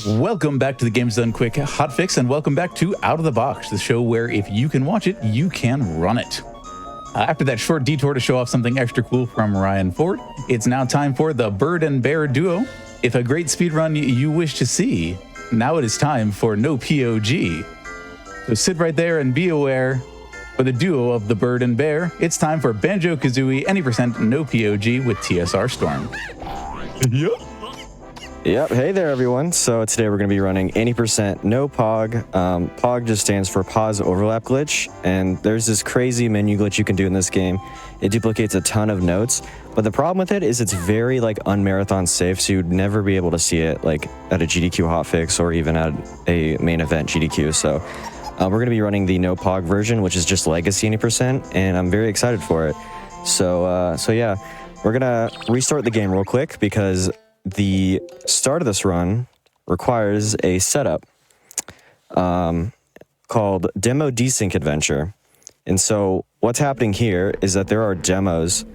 Welcome back to the Games Done Quick Hotfix, and welcome back to Out of the Box, the show where if you can watch it, you can run it. After that short detour to show off something extra cool from Ryan Ford, it's now time for the Bird and Bear duo. If a great speedrun you wish to see, now it is time for No POG. So sit right there and be aware. For the duo of the Bird and Bear, it's time for Banjo-Kazooie Any No POG with TSR Storm. Yep. Hey there, everyone. So today we're going to be running Any No POG. POG just stands for Pause Overlap Glitch, and there's this crazy menu glitch you can do in this game. It duplicates a ton of notes, but the problem with it is it's very unmarathon safe, so you'd never be able to see it at a GDQ hotfix or even at a main event GDQ. So we're going to be running the No POG version, which is just Legacy 80%, and I'm very excited for it. So yeah, we're going to restart the game real quick because the start of this run requires a setup called Demo Desync Adventure. And so what's happening here is that there are demos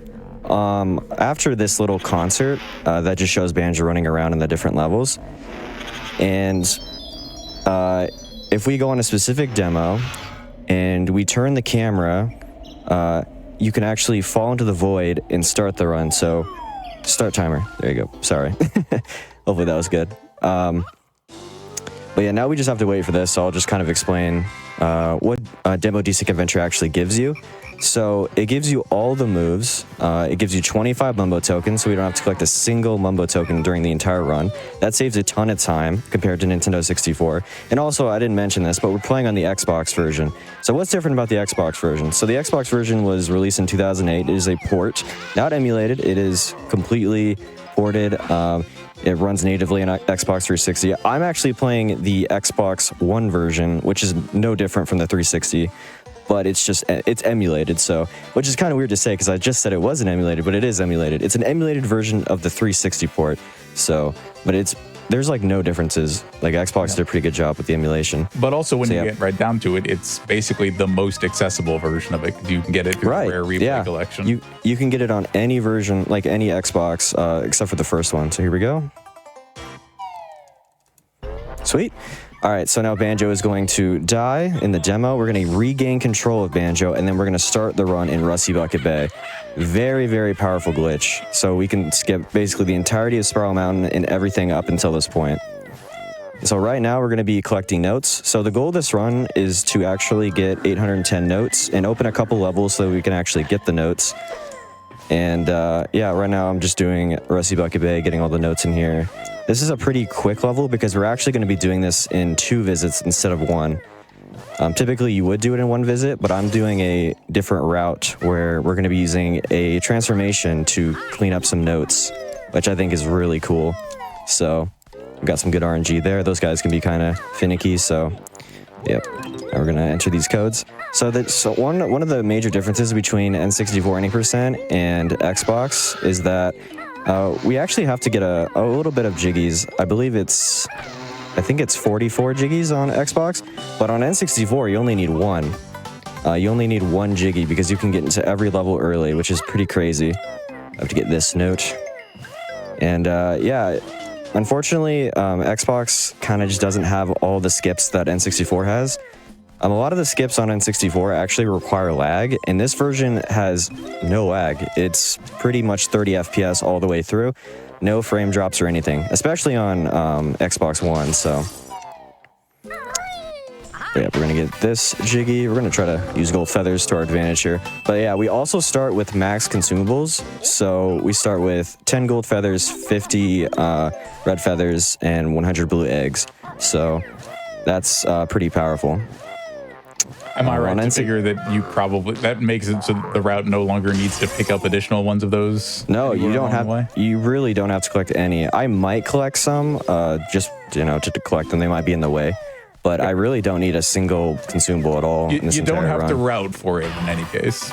after this little concert that just shows Banjo running around in the different levels. And if we go on a specific demo and we turn the camera, you can actually fall into the void and start the run. So start timer. There you go. Sorry. Hopefully that was good. But yeah, now we just have to wait for this. So I'll just kind of explain what Demo Desync Adventure actually gives you. So it gives you all the moves. It gives you 25 Mumbo tokens, so we don't have to collect a single Mumbo token during the entire run. That saves a ton of time compared to Nintendo 64. And also, I didn't mention this, but we're playing on the Xbox version. So what's different about the Xbox version? So the Xbox version was released in 2008. It is a port, not emulated. It is completely ported. It runs natively on Xbox 360. I'm actually playing the Xbox One version, which is no different from the 360. But it's emulated, so, which is kind of weird to say because I just said it wasn't emulated, but it is emulated. It's an emulated version of the 360 port, so, but there's no differences. Xbox did a pretty good job with the emulation. But also when you get right down to it, it's basically the most accessible version of it. You can get it through the Rare Replay collection. You can get it on any version, any Xbox, except for the first one. So here we go. Sweet. All right, so now Banjo is going to die in the demo. We're going to regain control of Banjo, and then we're going to start the run in Rusty Bucket Bay. Very, very powerful glitch. So we can skip basically the entirety of Spiral Mountain and everything up until this point. So right now we're going to be collecting notes. So the goal of this run is to actually get 810 notes and open a couple levels so that we can actually get the notes. And yeah, right now I'm just doing Rusty Bucket Bay, getting all the notes in here. This is a pretty quick level because we're actually going to be doing this in 2 visits instead of 1. Typically you would do it in 1 visit, but I'm doing a different route where we're going to be using a transformation to clean up some notes, which I think is really cool. So we've got some good RNG there. Those guys can be kind of finicky, so yep. Now we're going to enter these codes. So one of the major differences between N64 Any% and Xbox is that we actually have to get a little bit of jiggies. I think it's 44 jiggies on Xbox, but on N64 you only need 1. You only need 1 jiggy because you can get into every level early, which is pretty crazy. I have to get this note. And yeah, unfortunately, Xbox kind of just doesn't have all the skips that N64 has. A lot of the skips on N64 actually require lag, and this version has no lag. It's pretty much 30 FPS all the way through. No frame drops or anything, especially on Xbox One, so. But yeah, we're gonna get this jiggy. We're gonna try to use gold feathers to our advantage here. But yeah, we also start with max consumables. So we start with 10 gold feathers, 50 red feathers, and 100 blue eggs. So that's pretty powerful. Am I right to figure that that makes it so that the route no longer needs to pick up additional ones of those? No, you don't have. You really don't have to collect any. I might collect some, just to collect them. They might be in the way, but I really don't need a single consumable at all. You don't have to route for it in any case.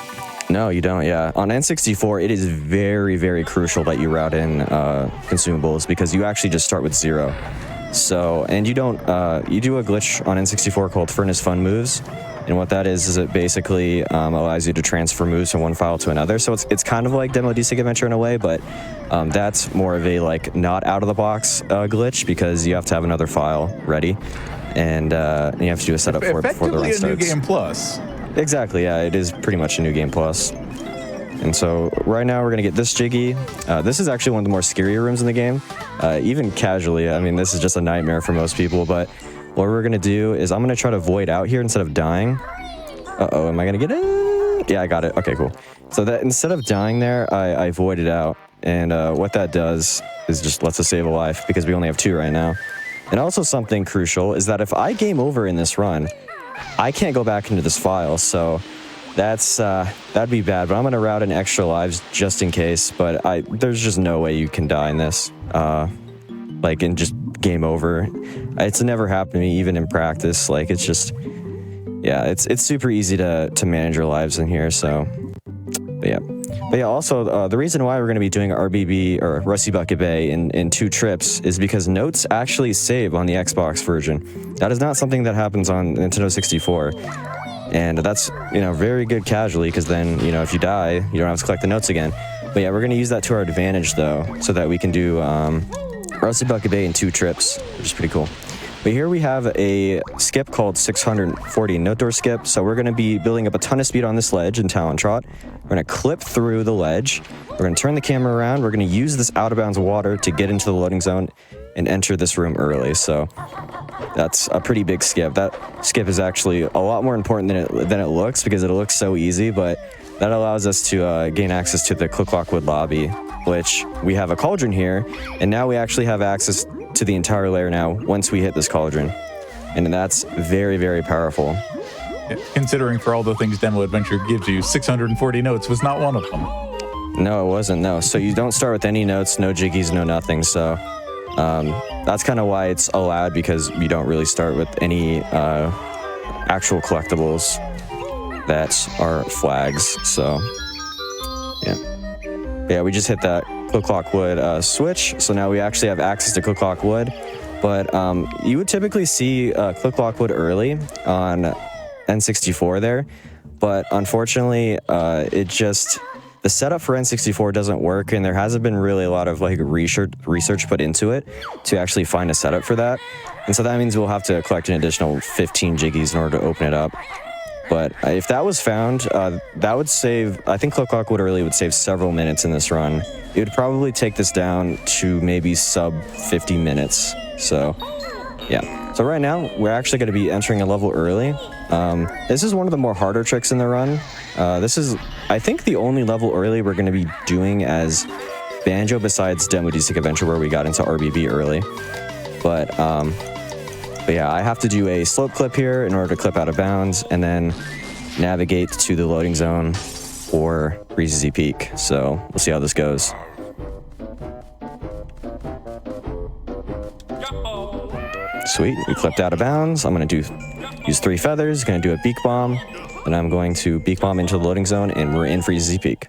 No, you don't. Yeah, on N64, it is very, very crucial that you route in consumables because you actually just start with 0. So, and you don't. You do a glitch on N64 called Furnace Fun Moves. And what that is it basically allows you to transfer moves from one file to another. So it's kind of like Demo Desync Adventure in a way, but That's more of a like not out of the box glitch because you have to have another file ready, and you have to do a setup for it before the run starts. Effectively a new game plus. Exactly, yeah, it is pretty much a new game plus. And so right now we're gonna get this Jiggy. This is actually one of the more scarier rooms in the game, even casually. I mean, this is just a nightmare for most people, but what we're gonna do is I'm gonna try to void out here instead of dying. Uh-oh, am I gonna get it? Yeah, I got it. Okay, cool. So that instead of dying there, I voided out. And what that does is just lets us save a life because we only have 2 right now. And also something crucial is that if I game over in this run, I can't go back into this file. So that'd be bad. But I'm gonna route in extra lives just in case. But there's just no way you can die in this. Like in just game over. It's never happened to me even in practice. Like it's just, yeah, it's super easy to manage your lives in here. So, but yeah, also, the reason why we're going to be doing RBB, or Rusty Bucket Bay, in 2 trips is because notes actually save on the Xbox version. That is not something that happens on Nintendo 64. And that's, very good casually, because then, if you die, you don't have to collect the notes again. But yeah, we're going to use that to our advantage, though, so that we can do Rusty Bucket Bay in 2 trips, which is pretty cool. But here we have a skip called 640 note door skip. So we're going to be building up a ton of speed on this ledge in Talon Trot. We're going to clip through the ledge. We're going to turn the camera around. We're going to use this out of bounds water to get into the loading zone and enter this room early. So that's a pretty big skip. That skip is actually a lot more important than it looks because it looks so easy, but that allows us to gain access to the Click-Lock-Wood lobby, which we have a cauldron here, and now we actually have access to the entire layer now once we hit this cauldron, and that's very, very powerful. Yeah, considering for all the things Demo Adventure gives you, 640 notes was not one of them. No, it wasn't. No, so you don't start with any notes, no jiggies, no nothing. So that's kind of why it's allowed, because you don't really start with any actual collectibles that are flags. So yeah, we just hit that Click-Lock-Wood switch, so now we actually have access to Click-Lock-Wood. But you would typically see Click-Lock-Wood early on N64 there, but unfortunately the setup for N64 doesn't work, and there hasn't been really a lot of like research put into it to actually find a setup for that. And so that means we'll have to collect an additional 15 jiggies in order to open it up. But if that was found, that would save, I think Click-Lock-Wood early would save several minutes in this run. It would probably take this down to maybe sub 50 minutes. So, yeah. So right now, we're actually going to be entering a level early. This is one of the more harder tricks in the run. This is, I think, the only level early we're going to be doing as Banjo besides Demo DC Adventure, where we got into RBB early. But yeah, I have to do a slope clip here in order to clip out of bounds and then navigate to the loading zone for Breezy Peak. So we'll see how this goes. Sweet, we clipped out of bounds. I'm going to use 3 feathers, going to do a beak bomb, and I'm going to beak bomb into the loading zone, and we're in Breezy Peak.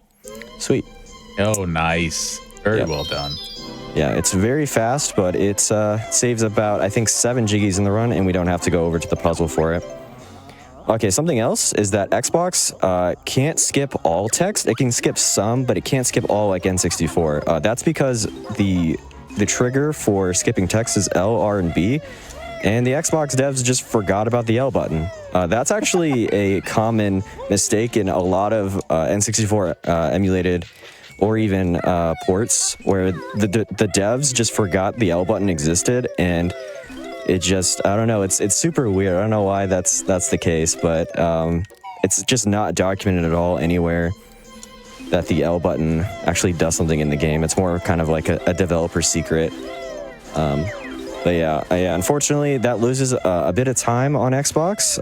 Sweet. Oh, nice. Very well done. Yeah, it's very fast, but it saves about, I think, 7 jiggies in the run, and we don't have to go over to the puzzle for it. Okay, something else is that Xbox can't skip all text. It can skip some, but it can't skip all like N64. That's because the trigger for skipping text is L, R, and B, and the Xbox devs just forgot about the L button. That's actually a common mistake in a lot of N64 emulated or even ports, where the devs just forgot the L button existed, and it just, I don't know, it's super weird. I don't know why that's the case, but it's just not documented at all anywhere that the L button actually does something in the game. It's more kind of like a developer secret. But yeah, unfortunately, that loses a bit of time on Xbox.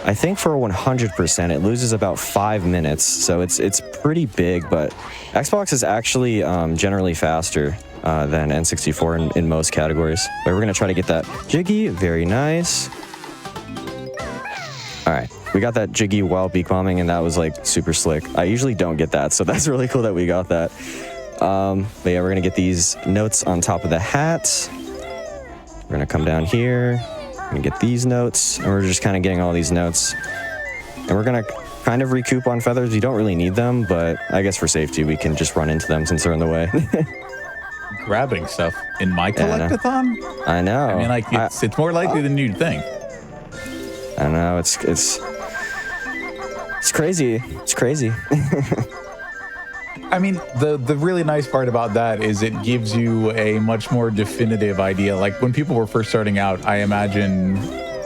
I think for 100%, it loses about 5 minutes, so it's pretty big, but Xbox is actually generally faster than N64 in most categories. But we're going to try to get that jiggy. Very nice. All right, we got that jiggy while beak bombing, and that was like super slick. I usually don't get that, so that's really cool that we got that. But yeah, we're going to get these notes on top of the hat. We're going to come down here. We're gonna get these notes, and we're just kind of getting all these notes, and we're gonna kind of recoup on feathers. You don't really need them, but I guess for safety, we can just run into them since they're in the way. Grabbing stuff in my collectathon? I know. I mean, like, it's more likely than you'd think. I know, it's crazy. It's crazy. I mean, the really nice part about that is it gives you a much more definitive idea. Like, when people were first starting out, I imagine,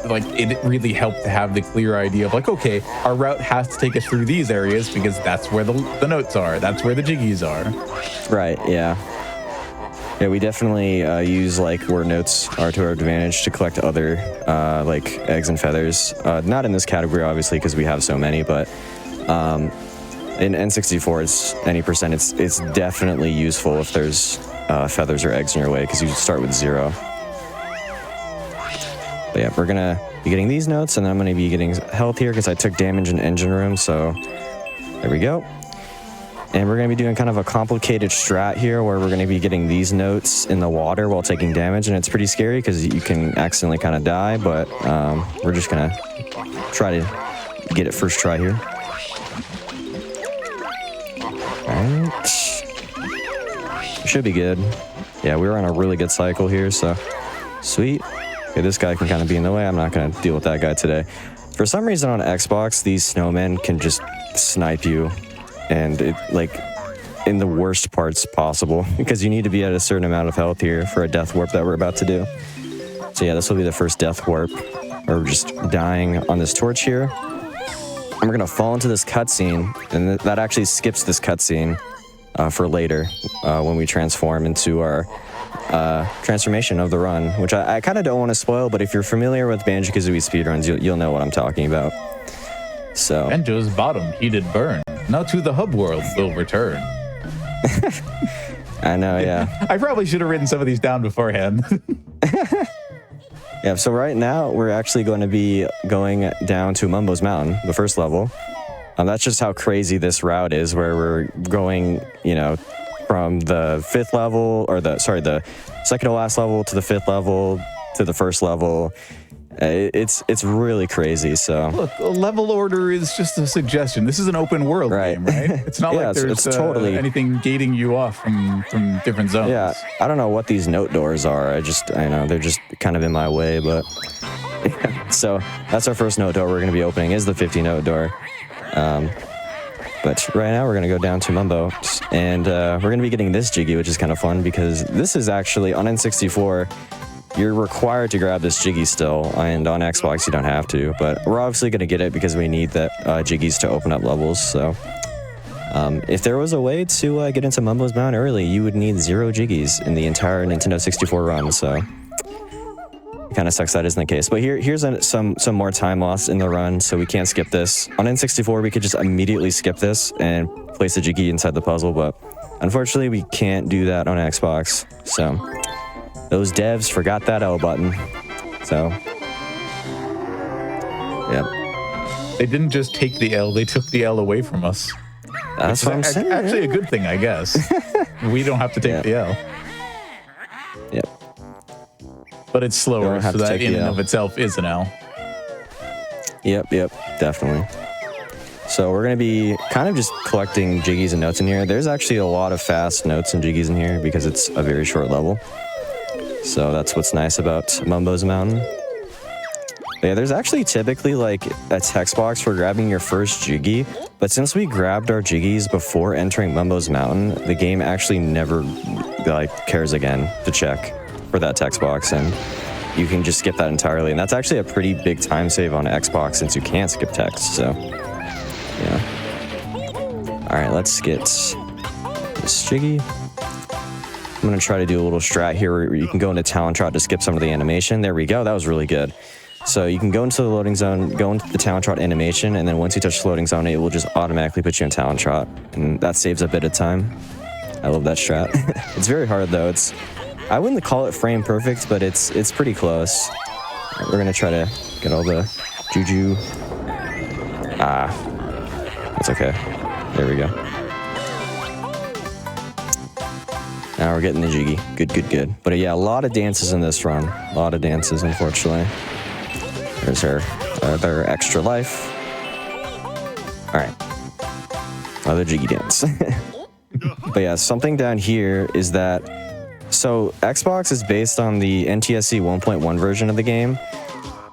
like, it really helped to have the clear idea of, like, okay, our route has to take us through these areas because that's where the notes are. That's where the jiggies are. Right, yeah. Yeah, we definitely use, like, where notes are to our advantage to collect other, like, eggs and feathers. Not in this category, obviously, because we have so many, but in N64, it's any percent, it's definitely useful if there's feathers or eggs in your way, because you start with 0. But yeah, we're gonna be getting these notes, and then I'm gonna be getting health here because I took damage in engine room, so there we go. And we're gonna be doing kind of a complicated strat here where we're gonna be getting these notes in the water while taking damage, and it's pretty scary because you can accidentally kind of die, but we're just gonna try to get it first try here. Alright. Should be good. Yeah, we were on a really good cycle here, so sweet. Okay, this guy can kind of be in the way. I'm not going to deal with that guy today. For some reason on Xbox, these snowmen can just snipe you, and it, like, in the worst parts possible, because you need to be at a certain amount of health here for a death warp that we're about to do. So yeah, this will be the first death warp, where we're just dying on this torch here. And we're gonna fall into this cutscene, and that actually skips this cutscene for later when we transform into our transformation of the run, which I kind of don't want to spoil, but if you're familiar with Banjo-Kazooie speedruns, you'll know what I'm talking about. So Banjo's bottom he did burn. Now to the hub world will return. I know, yeah. I probably should have written some of these down beforehand. Yeah, so right now we're actually going to be going down to Mumbo's Mountain, the first level. That's just how crazy this route is, where we're going, you know, from the 5th level, or the second to last level to the 5th level to the first level. It's really crazy. So look, level order is just a suggestion. This is an open world game, right? It's not yeah, like there's totally anything gating you off from different zones. Yeah, I don't know what these note doors are. I know they're just kind of in my way, but so that's our first note door we're going to be opening, is the 50 note door. But right now we're going to go down to Mumbo, and we're going to be getting this Jiggy, which is kind of fun because this is actually on N64. You're required to grab this Jiggy still, and on Xbox you don't have to, but we're obviously going to get it because we need the Jiggies to open up levels. So if there was a way to get into Mumbo's Mountain early, you would need 0 Jiggies in the entire Nintendo 64 run, so it kind of sucks that isn't the case. But here's some more time lost in the run, so we can't skip this. On N64 we could just immediately skip this and place a Jiggy inside the puzzle, but unfortunately we can't do that on Xbox, so those devs forgot that L button. So, yep. They didn't just take the L, they took the L away from us. That's what I'm saying. Actually a good thing, I guess. We don't have to take the L. Yep. But it's slower, so that in and of itself is an L. Yep, definitely. So we're going to be kind of just collecting Jiggies and notes in here. There's actually a lot of fast notes and Jiggies in here because it's a very short level. So that's what's nice about Mumbo's Mountain. But yeah, there's actually typically like a text box for grabbing your first Jiggy, but since we grabbed our Jiggies before entering Mumbo's Mountain, the game actually never cares again to check for that text box, and you can just skip that entirely. And that's actually a pretty big time save on Xbox since you can't skip text, so yeah. Alright, let's get this Jiggy. I'm going to try to do a little strat here where you can go into Talent Trot to skip some of the animation. There we go. That was really good. So you can go into the loading zone, go into the Talent Trot animation, and then once you touch the loading zone, it will just automatically put you in Talent Trot. And that saves a bit of time. I love that strat. It's very hard, though. I wouldn't call it frame perfect, but it's pretty close. We're going to try to get all the juju. That's okay. There we go. Now we're getting the Jiggy. Good. But yeah, a lot of dances in this run. A lot of dances, unfortunately. There's her extra life. right. Another jiggy dance. But yeah, something down here is that, so Xbox is based on the NTSC 1.1 version of the game,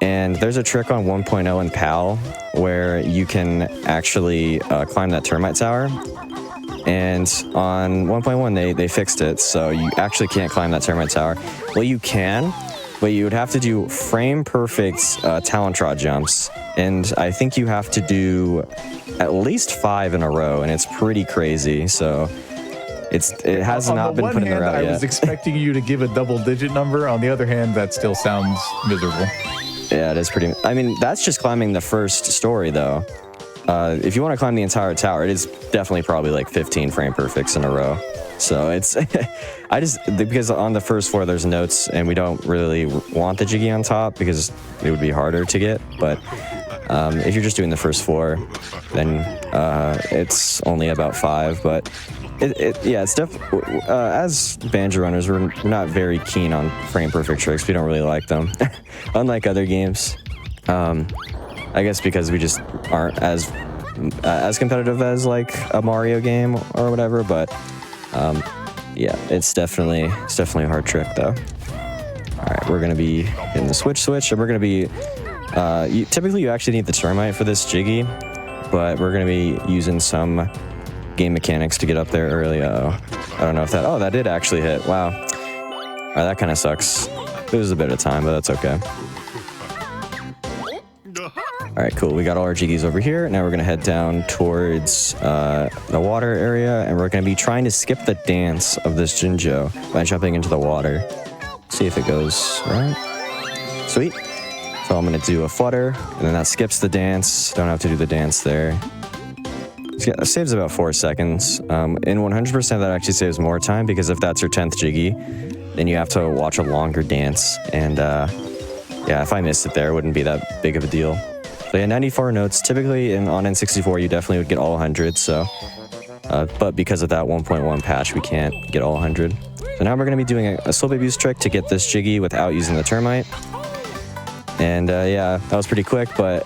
and there's a trick on 1.0 in PAL where you can actually climb that termite tower. And on 1.1, they fixed it, so you actually can't climb that termite tower. Well, you can, but you would have to do frame-perfect Talontrod jumps, and I think you have to do at least 5 in a row, and it's pretty crazy, so it has not been put in the route yet. I was expecting you to give a double-digit number. On the other hand, that still sounds miserable. Yeah, it is pretty... I mean, that's just climbing the first story, though. If you want to climb the entire tower, it is definitely probably like 15 frame perfects in a row. So it's, because on the first floor there's notes and we don't really want the jiggy on top because it would be harder to get. But if you're just doing the first floor, then it's only about 5. But it's definitely, as Banjo runners, we're not very keen on frame perfect tricks. We don't really like them, unlike other games. I guess because we just aren't as competitive as like a Mario game or whatever, but yeah, it's definitely a hard trick though. All right, we're gonna be in the switch, and we're gonna be typically you actually need the termite for this jiggy, but we're gonna be using some game mechanics to get up there early. I don't know if that did actually hit. Wow. All right, that kind of sucks. It was a bit of time, but that's okay. All right, cool. We got all our jiggies over here. Now we're going to head down towards the water area, and we're going to be trying to skip the dance of this Jinjo by jumping into the water. See if it goes right. Sweet. So I'm going to do a flutter, and then that skips the dance. Don't have to do the dance there. It saves about 4 seconds. In 100%, that actually saves more time, because if that's your 10th jiggy, then you have to watch a longer dance. And yeah, if I missed it there, it wouldn't be that big of a deal. So yeah, 94 notes. Typically on N64, you definitely would get all 100. So, but because of that 1.1 patch, we can't get all 100. So now we're going to be doing a slow baby's trick to get this jiggy without using the termite. And yeah, that was pretty quick, but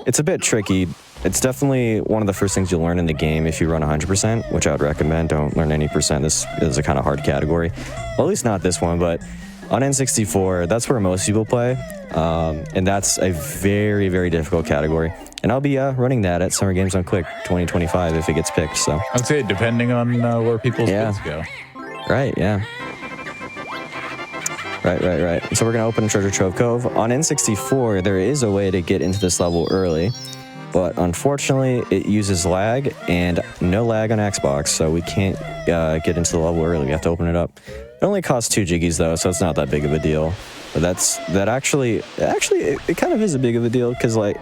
it's a bit tricky. It's definitely one of the first things you'll learn in the game if you run 100%, which I would recommend. Don't learn any percent. This is a kind of hard category. Well, at least not this one, but on N64, that's where most people play. And that's a very, very difficult category. And I'll be running that at Summer Games on Quick 2025 if it gets picked. So I'd say depending on where people's bids go. Right, yeah. Right. So we're going to open Treasure Trove Cove. On N64, there is a way to get into this level early, but unfortunately, it uses lag, and no lag on Xbox, so we can't get into the level early. We have to open it up. It only costs 2 jiggies, though, so it's not that big of a deal. But it kind of is a big of a deal, because, like,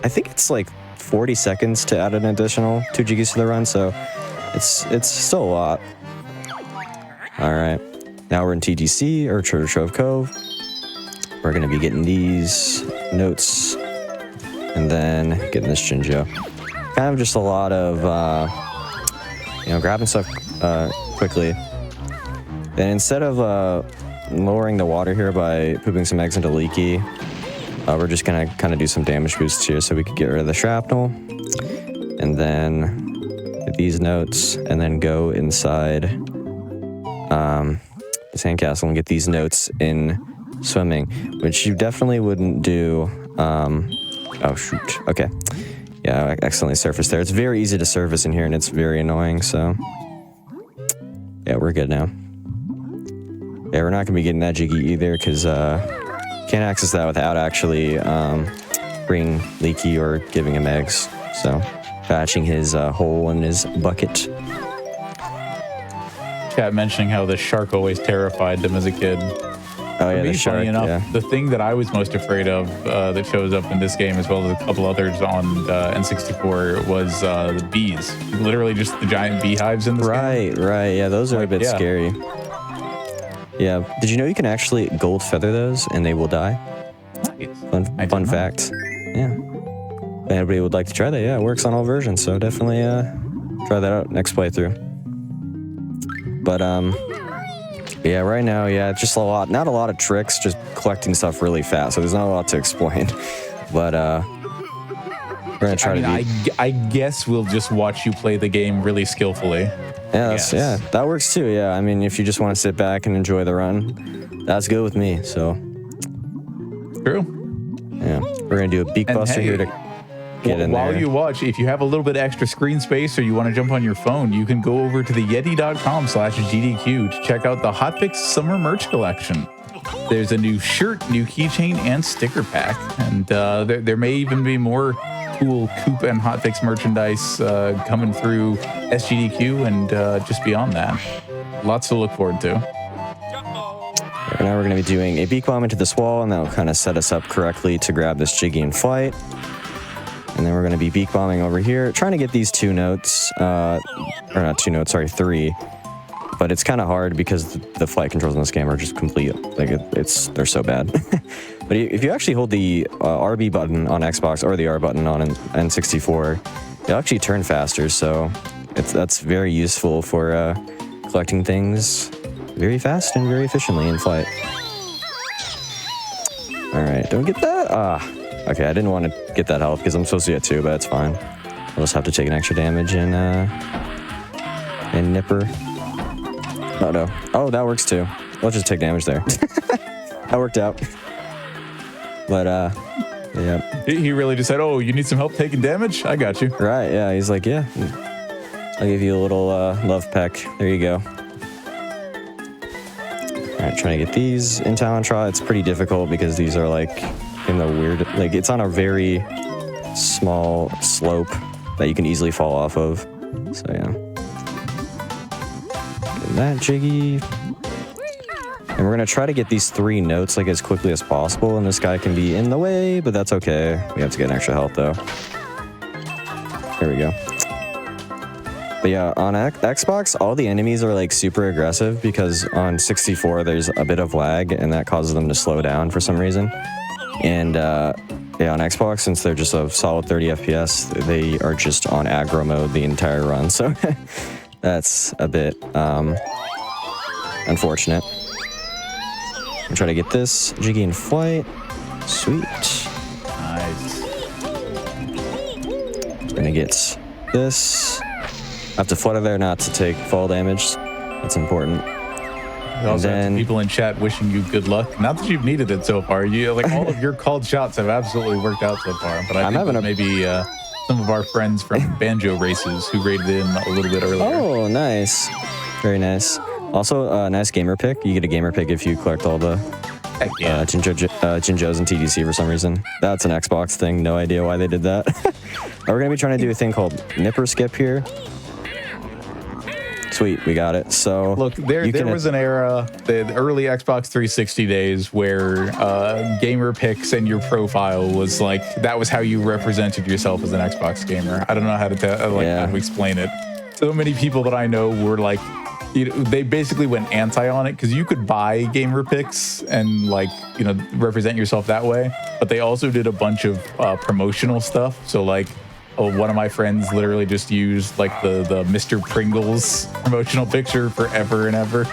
I think it's, like, 40 seconds to add an additional 2 jiggies to the run, so it's still a lot. All right. Now we're in TGC, or Treasure Trove Cove. We're going to be getting these notes, and then getting this Jinjo. Kind of just a lot of, grabbing stuff quickly. And instead of lowering the water here by pooping some eggs into Leaky, we're just going to kind of do some damage boosts here so we could get rid of the shrapnel. And then get these notes, and then go inside the sandcastle and get these notes in swimming, which you definitely wouldn't do. Oh, shoot. Okay. Yeah, I accidentally surfaced there. It's very easy to surface in here, and it's very annoying, so... Yeah, we're good now. Yeah, we're not going to be getting that jiggy either, because can't access that without actually bringing Leaky or giving him eggs. So, patching his hole in his bucket. Chat mentioning how the shark always terrified them as a kid. Oh yeah, the shark, The thing that I was most afraid of that shows up in this game, as well as a couple others on N64, was the bees. Literally just the giant beehives in this game. Right. Yeah, those are a bit scary. Yeah. Did you know you can actually gold feather those and they will die? Nice. Fun fact. Yeah. If anybody would like to try that, yeah, it works on all versions, so definitely try that out next playthrough. But yeah, right now, just not a lot of tricks, just collecting stuff really fast, so there's not a lot to explain. But We're gonna try to beat. I guess we'll just watch you play the game really skillfully. Yeah, that works too. Yeah, I mean, if you just want to sit back and enjoy the run, that's good with me. So true. Yeah, we're gonna do a beak buster here to get in there. While you watch, if you have a little bit extra screen space or you want to jump on your phone, you can go over to the yeti.com/GDQ to check out the Hotfix Summer Merch Collection. There's a new shirt, new keychain, and sticker pack, and there may even be more cool Coop and Hotfix merchandise coming through SGDQ and just beyond that. Lots to look forward to. Now we're going to be doing a beak bomb into this wall, and that will kind of set us up correctly to grab this Jiggy in flight. And then we're going to be beak bombing over here, trying to get these 2 notes, or not 2 notes, sorry, 3. But it's kind of hard because the flight controls in this game are just complete, like they're so bad. But if you actually hold the RB button on Xbox or the R button on N64, they'll actually turn faster. So that's very useful for collecting things very fast and very efficiently in flight. All right, don't get that. Okay, I didn't want to get that health because I'm supposed to get 2, but that's fine. I'll just have to take an extra damage and nipper. Oh no. Oh, that works too. I'll just take damage there. That worked out. But yeah. He really just said, "Oh, you need some help taking damage? I got you." Right? Yeah. He's like, "Yeah, I'll give you a little love peck. There you go." All right, trying to get these in Talontrot. It's pretty difficult because these are like in the weird, like it's on a very small slope that you can easily fall off of. So yeah. That Jiggy, and we're gonna try to get these 3 notes like as quickly as possible, and this guy can be in the way, but that's okay. We have to get an extra health though. Here we go. But yeah, on Xbox, all the enemies are like super aggressive because on 64 there's a bit of lag, and that causes them to slow down for some reason. And yeah, on Xbox, since they're just a solid 30 FPS, they are just on aggro mode the entire run. So. That's a bit unfortunate. I'm trying to get this Jiggy in flight. Sweet. Nice. Gonna get this. I have to flutter there not to take fall damage. That's important. We also have people in chat wishing you good luck. Not that you've needed it so far. You like all of your called shots have absolutely worked out so far. But I think maybe some of our friends from Banjo Races who rated in a little bit earlier. Oh, nice. Very nice. Also, nice gamer pick. You get a gamer pick if you collect all the Jinjos and TDC for some reason. That's an Xbox thing. No idea why they did that. We're going to be trying to do a thing called Nipper Skip here. Sweet, we got it. So look, there was an era, the early Xbox 360 days, where gamer picks and your profile was like, that was how you represented yourself as an Xbox gamer. I don't know how to how to explain it. So many people that I know were like, they basically went anti on it because you could buy gamer picks and represent yourself that way, but they also did a bunch of promotional stuff. So like, one of my friends literally just used like the Mr. Pringles promotional picture forever and ever.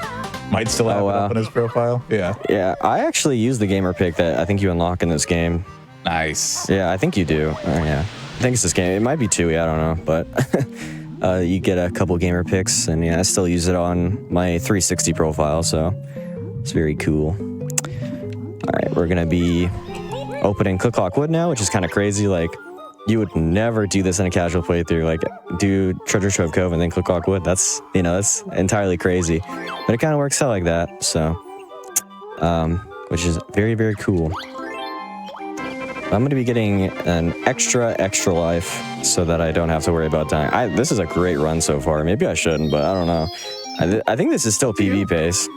Might still have it up on his profile. Yeah. Yeah, I actually use the gamer pick that I think you unlock in this game. Nice. Yeah, I think you do. Yeah, I think it's this game. It might be TUI, I don't know, but you get a couple gamer picks, and yeah, I still use it on my 360 profile, so it's very cool. All right, we're gonna be opening Cook Lock Wood now, which is kind of crazy. Like, you would never do this in a casual playthrough, like do Treasure Trove Cove and then Cook Lock Wood. That's, that's entirely crazy, but it kind of works out like that. So, which is very, very cool. I'm going to be getting an extra life so that I don't have to worry about dying. This is a great run so far. Maybe I shouldn't, but I don't know. I think this is still PB pace.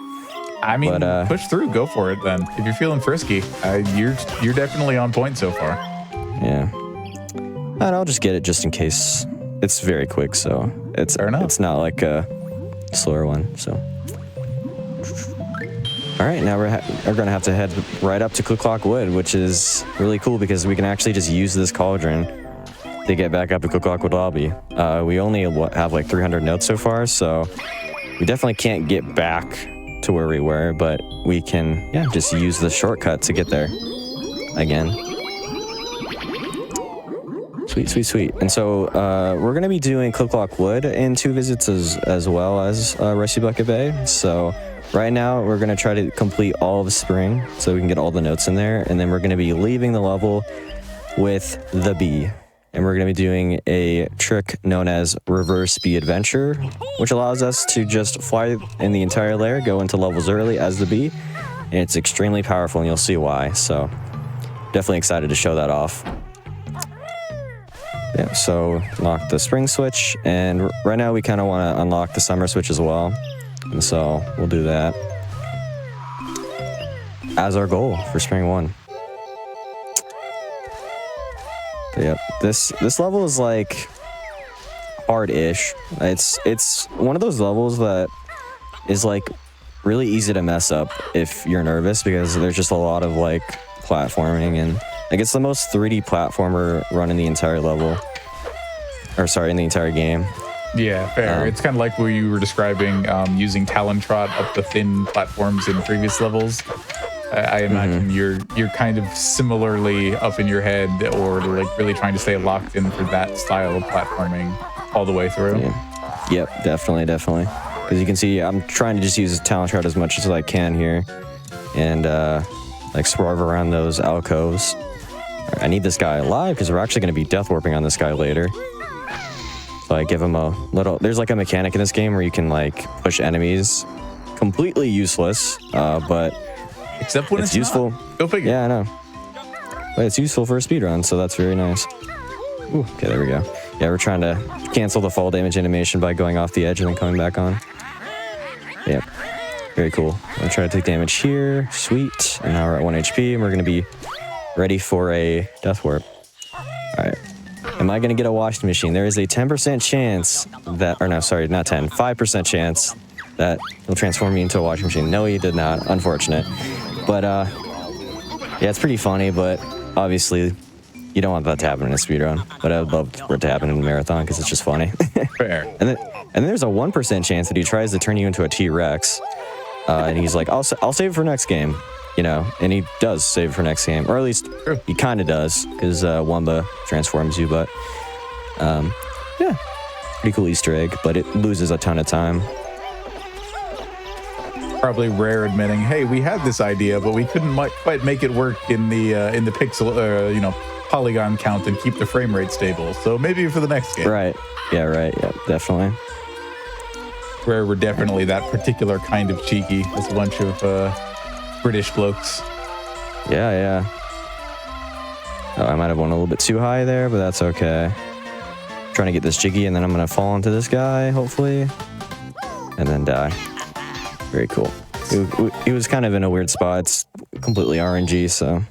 I mean, push through, go for it then. If you're feeling frisky, you're definitely on point so far. Yeah. And I'll just get it just in case. It's very quick, so it's not like a slower one. So, all right, now we're gonna have to head right up to Cook Lock Wood, which is really cool because we can actually just use this cauldron to get back up to Cook Lock Wood lobby. We only have like 300 notes so far, so we definitely can't get back to where we were, but we can just use the shortcut to get there again. Sweet, sweet, sweet. And so we're going to be doing Click Clock Wood in 2 visits as well as Rusty Bucket Bay. So right now we're going to try to complete all of Spring so we can get all the notes in there. And then we're going to be leaving the level with the bee. And we're going to be doing a trick known as Reverse Bee Adventure, which allows us to just fly in the entire layer, go into levels early as the bee. And it's extremely powerful, and you'll see why. So definitely excited to show that off. Yeah, so lock the spring switch, and right now we kind of want to unlock the summer switch as well. And so we'll do that as our goal for spring 1. But yeah, this level is like hard-ish. It's one of those levels that is like really easy to mess up if you're nervous, because there's just a lot of like platforming, and like it's the most 3D platformer run in the entire level, or sorry, in the entire game. Yeah, fair. It's kind of like where you were describing using Talon Trot up the thin platforms in previous levels. I imagine you're kind of similarly up in your head, or like really trying to stay locked in for that style of platforming all the way through. Yeah. Yep, definitely. Because you can see I'm trying to just use Talon Trot as much as I can here, and like swerve around those alcoves. I need this guy alive because we're actually going to be death warping on this guy later. So I give him a little... There's like a mechanic in this game where you can like push enemies. Completely useless, but except when it's useful. Not. Go figure. Yeah, I know. But it's useful for a speedrun, so that's very nice. Ooh, okay, there we go. Yeah, we're trying to cancel the fall damage animation by going off the edge and then coming back on. Yep. Very cool. I'm going to try to take damage here. Sweet. And now we're at 1 HP, and we're going to be ready for a death warp. All right. Am I going to get a washing machine? There is a 10% chance that... Or no, sorry, not 10. 5% chance that he'll transform me into a washing machine. No, he did not. Unfortunate. But, yeah, it's pretty funny, but obviously you don't want that to happen in a speedrun. But I would love for it to happen in a marathon because it's just funny. Fair. And then there's a 1% chance that he tries to turn you into a T-Rex. And he's like, I'll save it for next game, you know, and he does save it for next game, or at least he kind of does, because Wumba transforms you, but yeah, pretty cool Easter egg, but it loses a ton of time. Probably rare admitting, hey, we had this idea, but we couldn't quite make it work in the pixel, you know, polygon count and keep the frame rate stable. So maybe for the next game. Right. Yeah. Right. Yeah. Definitely. Where we're definitely that particular kind of cheeky as a bunch of British blokes. Yeah. Oh, I might have went a little bit too high there, but that's okay. Trying to get this jiggy, and then I'm gonna fall into this guy, hopefully, and then die. Very cool. He was kind of in a weird spot. It's completely RNG, so.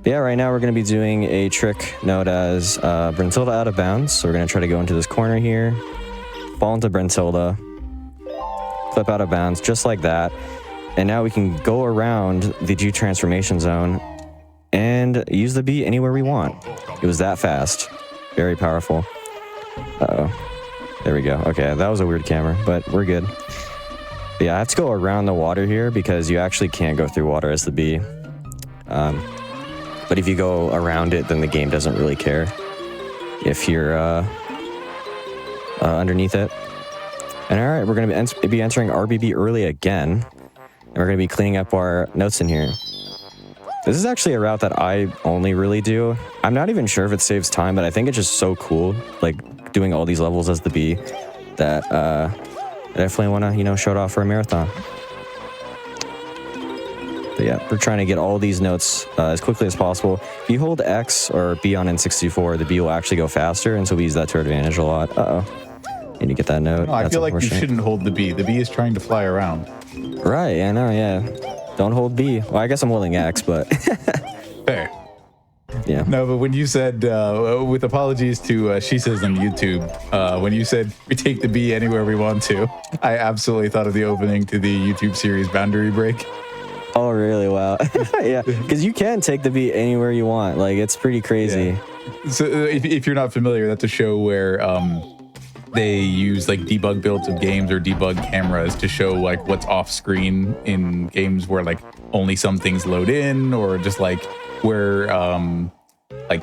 But yeah, right now we're gonna be doing a trick known as Brentilda out of bounds. So we're gonna try to go into this corner here, fall into Brentilda, flip out of bounds, just like that. And now we can go around the G transformation zone and use the bee anywhere we want. It was that fast. Very powerful. Uh-oh. There we go. Okay, that was a weird camera, but we're good. But yeah, I have to go around the water here because you actually can't go through water as the bee. But if you go around it, then the game doesn't really care if you're underneath it. And all right, we're going to be entering RBB early again. And we're going to be cleaning up our notes in here. This is actually a route that I only really do. I'm not even sure if it saves time, but I think it's just so cool, like doing all these levels as the bee, that I definitely want to, you know, show it off for a marathon. But yeah, we're trying to get all these notes as quickly as possible. If you hold X or B on N64, the bee will actually go faster, and so we use that to our advantage a lot. Uh-oh. And you get that note. No, I feel like you shouldn't hold the bee. The bee is trying to fly around. Right, I know, yeah. Don't hold B. Well, I guess I'm holding X, but... Fair. Yeah. No, but when you said, with apologies to She Says on YouTube, when you said we take the bee anywhere we want to, I absolutely thought of the opening to the YouTube series Boundary Break. Oh, really? Wow. Yeah, because you can take the bee anywhere you want. Like, it's pretty crazy. Yeah. So if you're not familiar, that's a show where they use like debug builds of games or debug cameras to show like what's off screen in games where like only some things load in, or just like where like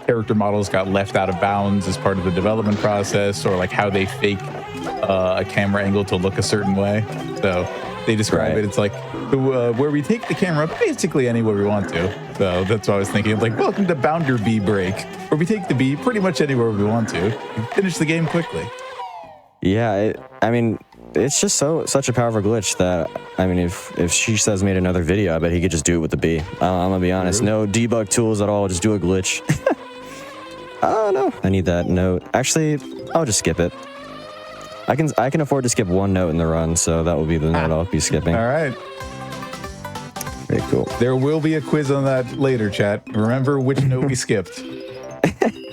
character models got left out of bounds as part of the development process, or like how they fake a camera angle to look a certain way. So they describe it. It's like where we take the camera basically anywhere we want to. So that's what I was thinking. Like, welcome to Bounder B break, where we take the B pretty much anywhere we want to and finish the game quickly. Yeah, I mean, it's just such a powerful glitch that, I mean, if she says made another video, I bet he could just do it with the B. I'm gonna be honest, no debug tools at all, just do a glitch. Oh no, I need that note. Actually, I'll just skip it. I can afford to skip one note in the run, so that will be the note I'll be skipping. All right. Very cool. There will be a quiz on that later, chat. Remember which note we skipped.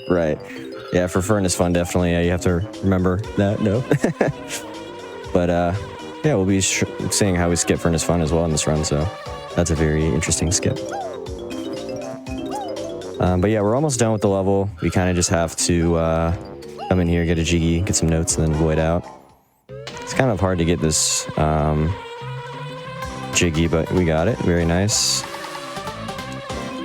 Right. Yeah, for Furnace Fun, definitely. You have to remember that note. But yeah, we'll be seeing how we skip Furnace Fun as well in this run, so that's a very interesting skip. But yeah, we're almost done with the level. We kind of just have to come in here, get a jiggy, get some notes, and then void out. It's kind of hard to get this jiggy, but we got it. Very nice.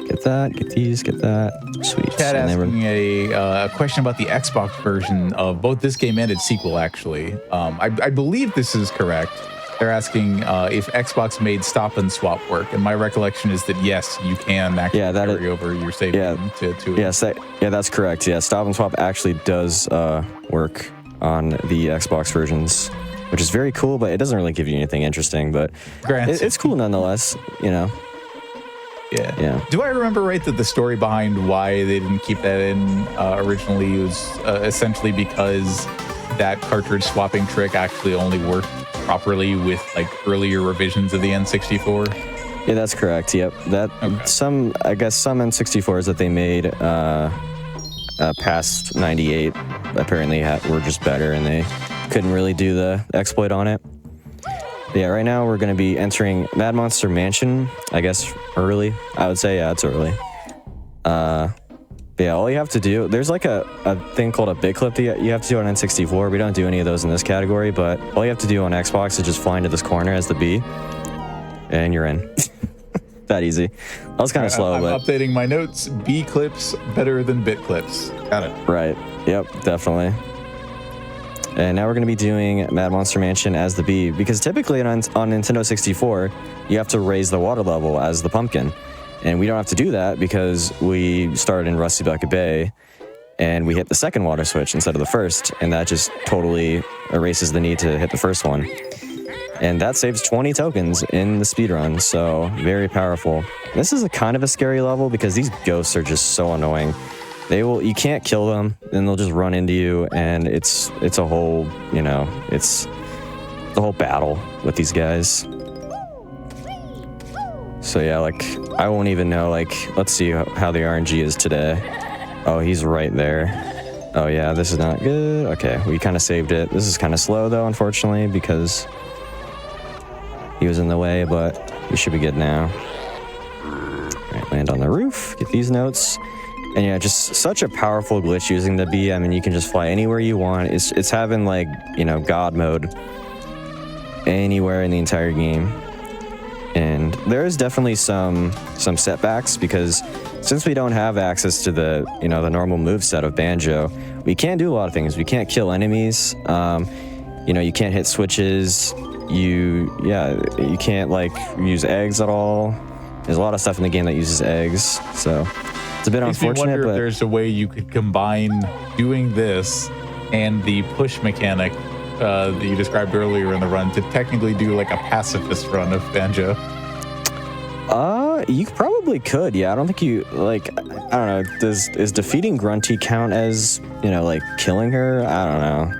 Get that, get these, get that. Sweet. Chad asking a question about the Xbox version of both this game and its sequel, actually. I believe this is correct. They're asking if Xbox made stop and swap work, and my recollection is that yes, you can actually carry over your save game to it. Yes, that's correct. Yeah, stop and swap actually does work on the Xbox versions, which is very cool, but it doesn't really give you anything interesting, but it's cool nonetheless, you know. Yeah. Do I remember right that the story behind why they didn't keep that in originally was essentially because that cartridge swapping trick actually only worked properly with like earlier revisions of the N64? Yeah, that's correct. Yep. I guess some N64s that they made past 98 apparently were just better, and they couldn't really do the exploit on it. But yeah, right now we're going to be entering Mad Monster Mansion, I guess early. I would say, yeah, it's early. Yeah, all you have to do, there's like a thing called a bit clip that you have to do on N64. We don't do any of those in this category, but all you have to do on Xbox is just fly into this corner as the B, and you're in. That easy. That was kind of slow, I'm but updating my notes. B clips better than bit clips. Got it. Right. Yep, definitely. And now we're going to be doing Mad Monster Mansion as the B, because typically on Nintendo 64, you have to raise the water level as the pumpkin. And we don't have to do that because we started in Rusty Bucket Bay and we hit the second water switch instead of the first. And that just totally erases the need to hit the first one. And that saves 20 tokens in the speedrun, so very powerful. This is a kind of a scary level because these ghosts are just so annoying. You can't kill them, then they'll just run into you, and it's a whole, you know, it's the whole battle with these guys. So yeah, like, I won't even know, like, let's see how the RNG is today. Oh, he's right there. Oh yeah, this is not good. Okay, we kind of saved it. This is kind of slow though, unfortunately, because he was in the way, but we should be good now. All right, land on the roof, get these notes. And yeah, just such a powerful glitch using the B. I mean, you can just fly anywhere you want. It's having, like, you know, God mode anywhere in the entire game. And there is definitely some setbacks because since we don't have access to the, you know, the normal moveset of Banjo, we can't do a lot of things. We can't kill enemies. You know, you can't hit switches. You can't, like, use eggs at all. There's a lot of stuff in the game that uses eggs, so it's a bit unfortunate. I wonder but if there's a way you could combine doing this and the push mechanic that you described earlier in the run to technically do like a pacifist run of Banjo. You probably could. Yeah, I don't think you, like, I don't know. Is defeating Grunty count as, you know, like killing her? I don't know.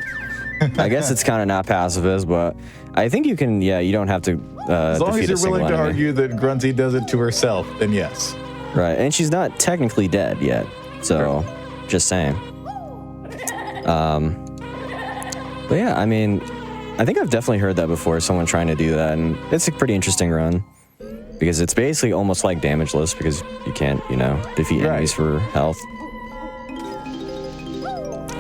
I guess it's kind of not pacifist, but I think you can. Yeah, you don't have to. As long as you're willing to argue that Grunty does it to herself, then yes. Right, and she's not technically dead yet, so just saying. But yeah, I mean, I think I've definitely heard that before, someone trying to do that, and it's a pretty interesting run. Because it's basically almost like damageless because you can't, you know, defeat enemies for health.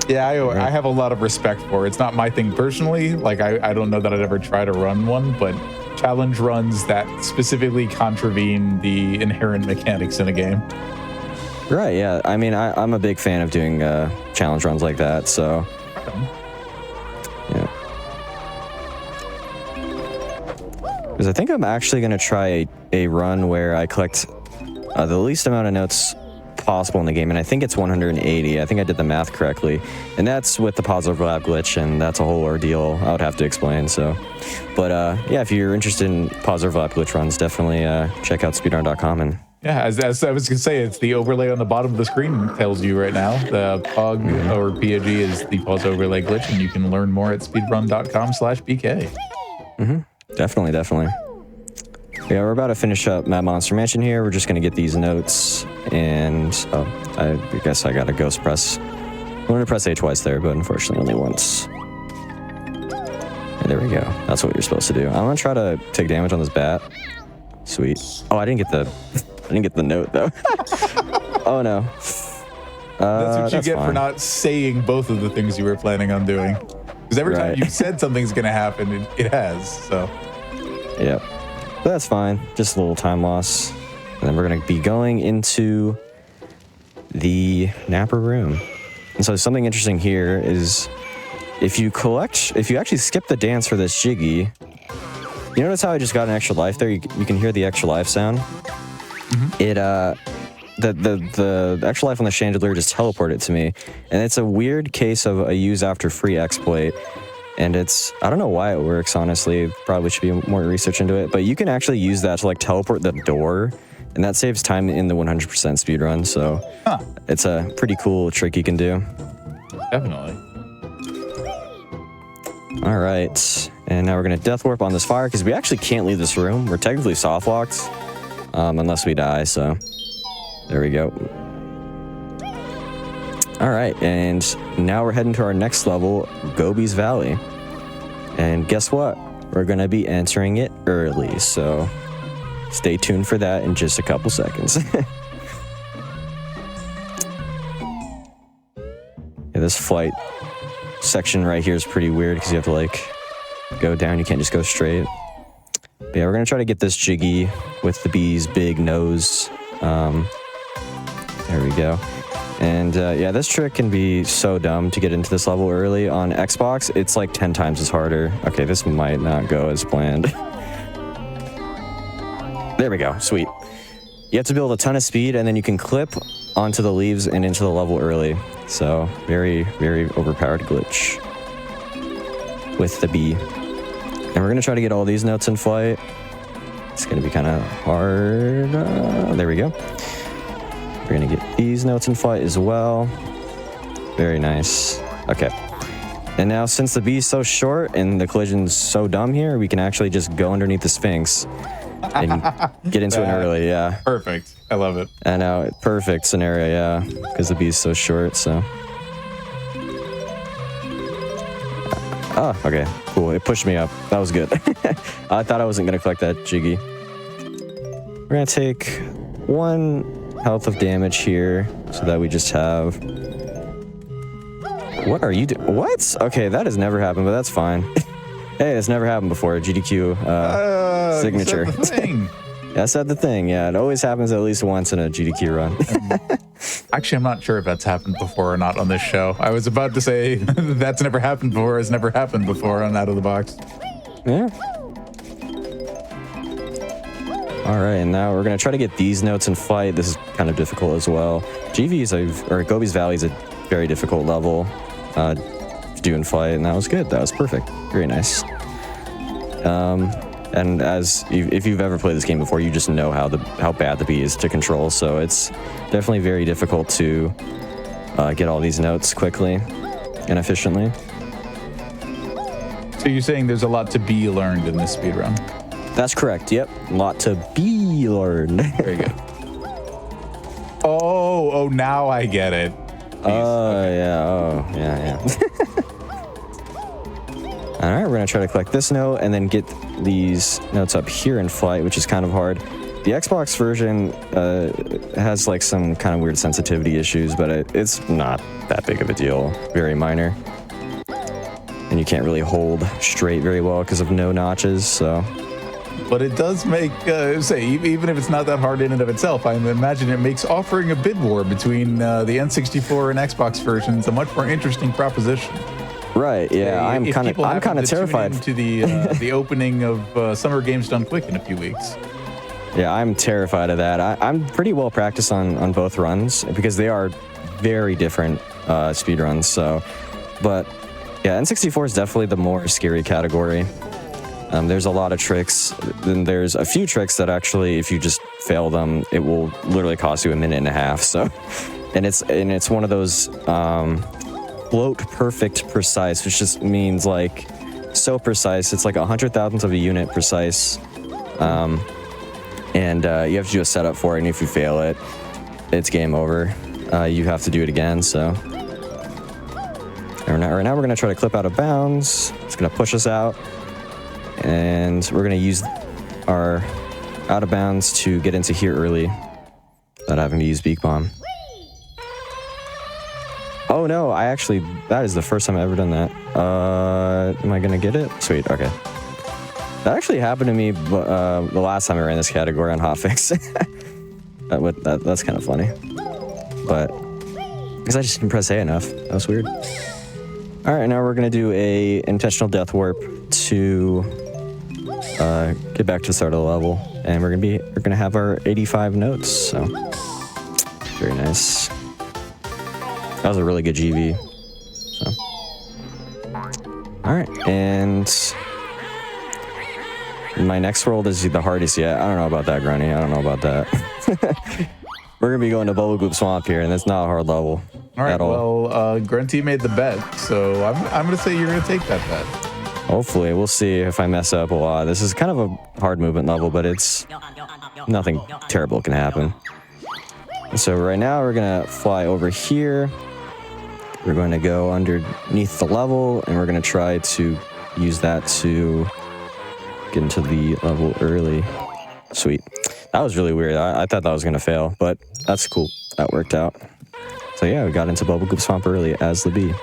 Yeah, I have a lot of respect for it. It's not my thing personally. Like, I don't know that I'd ever try to run one, but challenge runs that specifically contravene the inherent mechanics in a game. Right, yeah. I mean, I'm a big fan of doing challenge runs like that, so... Yeah. Because I think I'm actually going to try a run where I collect the least amount of notes possible in the game, and I think it's 180. I think I did the math correctly. And that's with the pause overlap glitch, and that's a whole ordeal I would have to explain, so... But, yeah, if you're interested in pause overlap glitch runs, definitely check out speedrun.com and... Yeah, as I was going to say, it's the overlay on the bottom of the screen tells you right now. The POG or POG is the pause overlay glitch, and you can learn more at speedrun.com/BK. Definitely. Yeah, we're about to finish up Mad Monster Mansion here. We're just going to get these notes, and I guess I got to ghost press. I wanted to press A twice there, but unfortunately only once. And there we go. That's what you're supposed to do. I'm going to try to take damage on this bat. Sweet. Oh, I didn't get the note, though. Oh, no. That's what you get for not saying both of the things you were planning on doing. Because every time you said something's going to happen, it has, so. Yep. But that's fine. Just a little time loss. And then we're going to be going into the Napper room. And so something interesting here is if you actually skip the dance for this Jiggy, you notice how I just got an extra life there? You can hear the extra life sound. The extra life on the chandelier just teleported to me, and it's a weird case of a use after free exploit, and I don't know why it works, honestly. Probably should be more research into it, but you can actually use that to like teleport the door, and that saves time in the 100% speedrun, so it's a pretty cool trick you can do. Definitely. All right, and now we're gonna death warp on this fire because we actually can't leave this room. We're technically soft locked, unless we die, so there we go. All right, and now we're heading to our next level, Gobi's Valley. And guess what? We're gonna be entering it early, so stay tuned for that in just a couple seconds. Yeah, this flight section right here is pretty weird because you have to like go down. You can't just go straight. But yeah, we're gonna try to get this Jiggy with the bee's big nose. There we go. And yeah, this trick can be so dumb to get into this level early. On Xbox, it's like 10 times as harder. Okay, this might not go as planned. There we go, sweet. You have to build a ton of speed, and then you can clip onto the leaves and into the level early. So, very, very overpowered glitch with the bee. And we're gonna try to get all these notes in flight. It's gonna be kind of hard. There we go. We're gonna get these notes in flight as well. Very nice. Okay. And now, since the bee's so short and the collision's so dumb here, we can actually just go underneath the Sphinx and get into it early, yeah. Perfect. I love it. I know, perfect scenario, yeah, because the bee's so short, so. Oh, okay, cool. It pushed me up. That was good. I thought I wasn't going to collect that Jiggy. We're going to take 1 health of damage here so that we just have... What are you doing? What? Okay, that has never happened, but that's fine. Hey, it's never happened before. GDQ signature. Said the thing. I said the thing, yeah. It always happens at least once in a GDQ run. Actually, I'm not sure if that's happened before or not on this show. I was about to say that's never happened before. It's never happened before on Out of the Box. Yeah. All right, and now we're going to try to get these notes in flight. This is kind of difficult as well. Gobi's Valley is a very difficult level to do in flight, and that was good. That was perfect. Very nice. And if you've ever played this game before, you just know how bad the bee is to control. So it's definitely very difficult to get all these notes quickly and efficiently. So you're saying there's a lot to be learned in this speedrun? That's correct. Yep, a lot to be learned. Very good. Oh, now I get it. Yeah. All right, we're going to try to collect this note and then get these notes up here in flight, which is kind of hard. The Xbox version has like some kind of weird sensitivity issues, but it's not that big of a deal. Very minor. And you can't really hold straight very well because of no notches, so But it does make, even if it's not that hard in and of itself, I imagine it makes offering a bid war between the N64 and Xbox versions a much more interesting proposition. Right. Yeah. I'm kind of terrified to the opening of Summer Games Done Quick in a few weeks. Yeah, I'm terrified of that. I'm pretty well practiced on both runs because they are very different speed runs. So, but yeah, N64 is definitely the more scary category. There's a lot of tricks. Then there's a few tricks that actually, if you just fail them, it will literally cost you a minute and a half. So, and it's one of those float perfect precise, which just means like so precise. It's like 100,000th of a unit precise, and you have to do a setup for it. And if you fail it, it's game over. You have to do it again. So, right now we're gonna try to clip out of bounds. It's gonna push us out. And we're going to use our out of bounds to get into here early without having to use Beak Bomb. Oh no, that is the first time I've ever done that. Am I going to get it? Sweet, okay. That actually happened to me the last time I ran this category on Hotfix. That's kind of funny. But, because I just didn't press A enough. That was weird. Alright, now we're going to do a intentional death warp to get back to the start of the level, and we're gonna have our 85 notes. So very nice. That was a really good GV. So all right, and my next world is the hardest yet. I don't know about that, Grunny. I don't know about that. We're gonna be going to Bubble Goop Swamp here, and it's not a hard level. All right. At all. Well, Grunty made the bet, so I'm gonna say you're gonna take that bet. Hopefully, we'll see if I mess up a lot. This is kind of a hard movement level, but it's nothing terrible can happen. So right now we're gonna fly over here. We're going to go underneath the level, and we're gonna try to use that to get into the level early. Sweet. That was really weird. I thought that was gonna fail, but that's cool. That worked out. So yeah, we got into Bubble Goop Swamp early as the bee.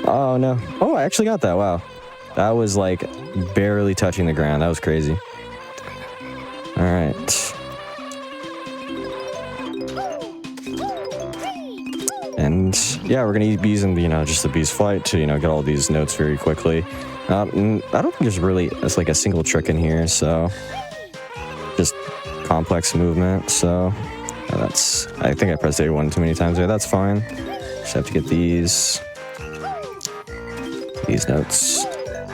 Oh no. Oh, I actually got that. Wow. That was like barely touching the ground. That was crazy. All right. And yeah, we're gonna be using just the bee's flight to get all these notes very quickly. I don't think there's really like a single trick in here, so just complex movement. So I think I pressed A1 too many times there. That's fine. Just have to get these notes.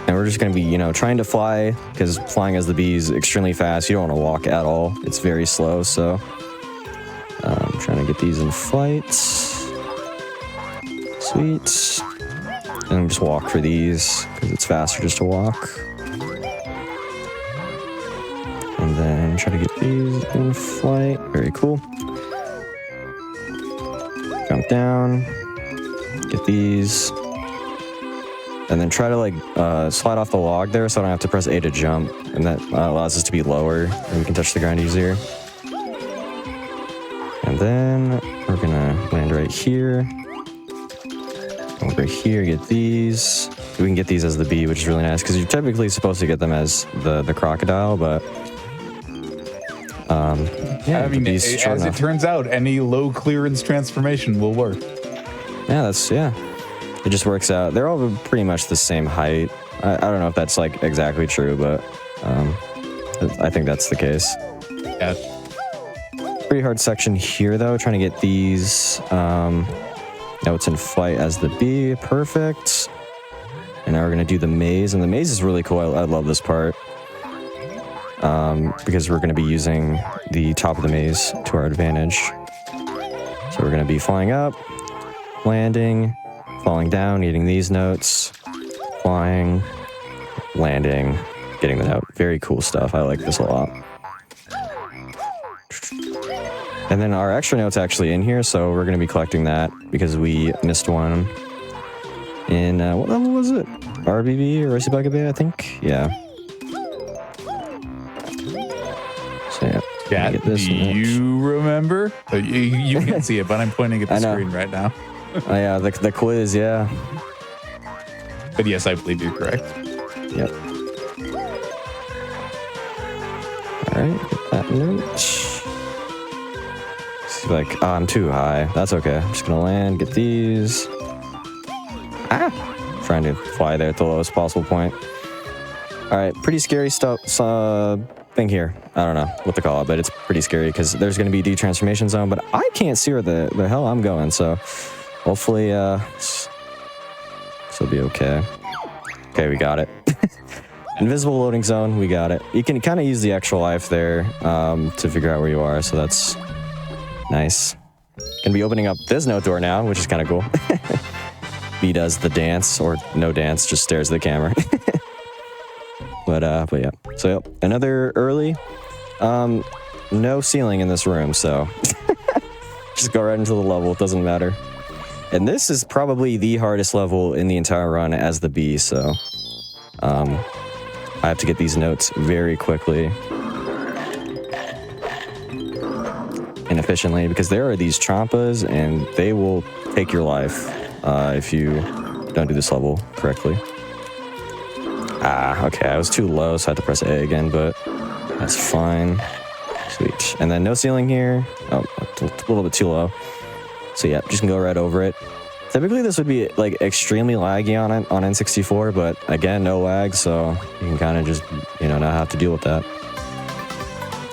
And we're just going to be, trying to fly, because flying as the bee is extremely fast. You don't want to walk at all. It's very slow, so I'm trying to get these in flight. Sweet. And just walk for these, because it's faster just to walk. And then try to get these in flight. Very cool. Jump down. Get these. And then try to slide off the log there so I don't have to press A to jump. And that allows us to be lower and we can touch the ground easier. And then we're gonna land right here. Over here, get these. We can get these as the bee, which is really nice because you're typically supposed to get them as the crocodile, but yeah, I mean, as it turns out, any low clearance transformation will work. Yeah, it just works out. They're all pretty much the same height. I don't know if that's exactly true, but I think that's the case. Yeah. Pretty hard section here though, trying to get these notes in flight as the bee. Perfect. And now we're gonna do the maze, and the maze is really cool. I love this part because we're gonna be using the top of the maze to our advantage. So we're gonna be flying up, landing, falling down, getting these notes, flying, landing, getting the note. Very cool stuff. I like this a lot. And then our extra note's actually in here, so we're going to be collecting that because we missed one in, what level was it? RBB or Racy Bucket Bay, I think? Yeah. So yeah. Yeah, do you remember? You can't see it, but I'm pointing at the screen right now. Oh yeah, the quiz, yeah. But yes, I believe you're correct. Yep. right, get that note. See, like, oh, I'm too high. That's okay. I'm just gonna land, get these. Ah! Trying to fly there at the lowest possible point. Alright, pretty scary stuff. Thing here. I don't know what to call it, but it's pretty scary because there's going to be detransformation zone, but I can't see where the hell I'm going, so hopefully this will be okay. Okay, we got it. Invisible loading zone, we got it. You can kind of use the extra life there to figure out where you are, so that's nice. Gonna be opening up this note door now, which is kind of cool. B does the dance, or no dance, just stares at the camera. But yeah. So yep, another early. No ceiling in this room, so just go right into the level. It doesn't matter. And this is probably the hardest level in the entire run as the bee. So I have to get these notes very quickly and efficiently because there are these trompas and they will take your life if you don't do this level correctly. Ah, okay, I was too low, so I had to press A again, but that's fine. Sweet. And then no ceiling here. Oh, a little bit too low. So yeah, just can go right over it. Typically this would be like extremely laggy on N64, but again, no lag, so you can kind of just, not have to deal with that.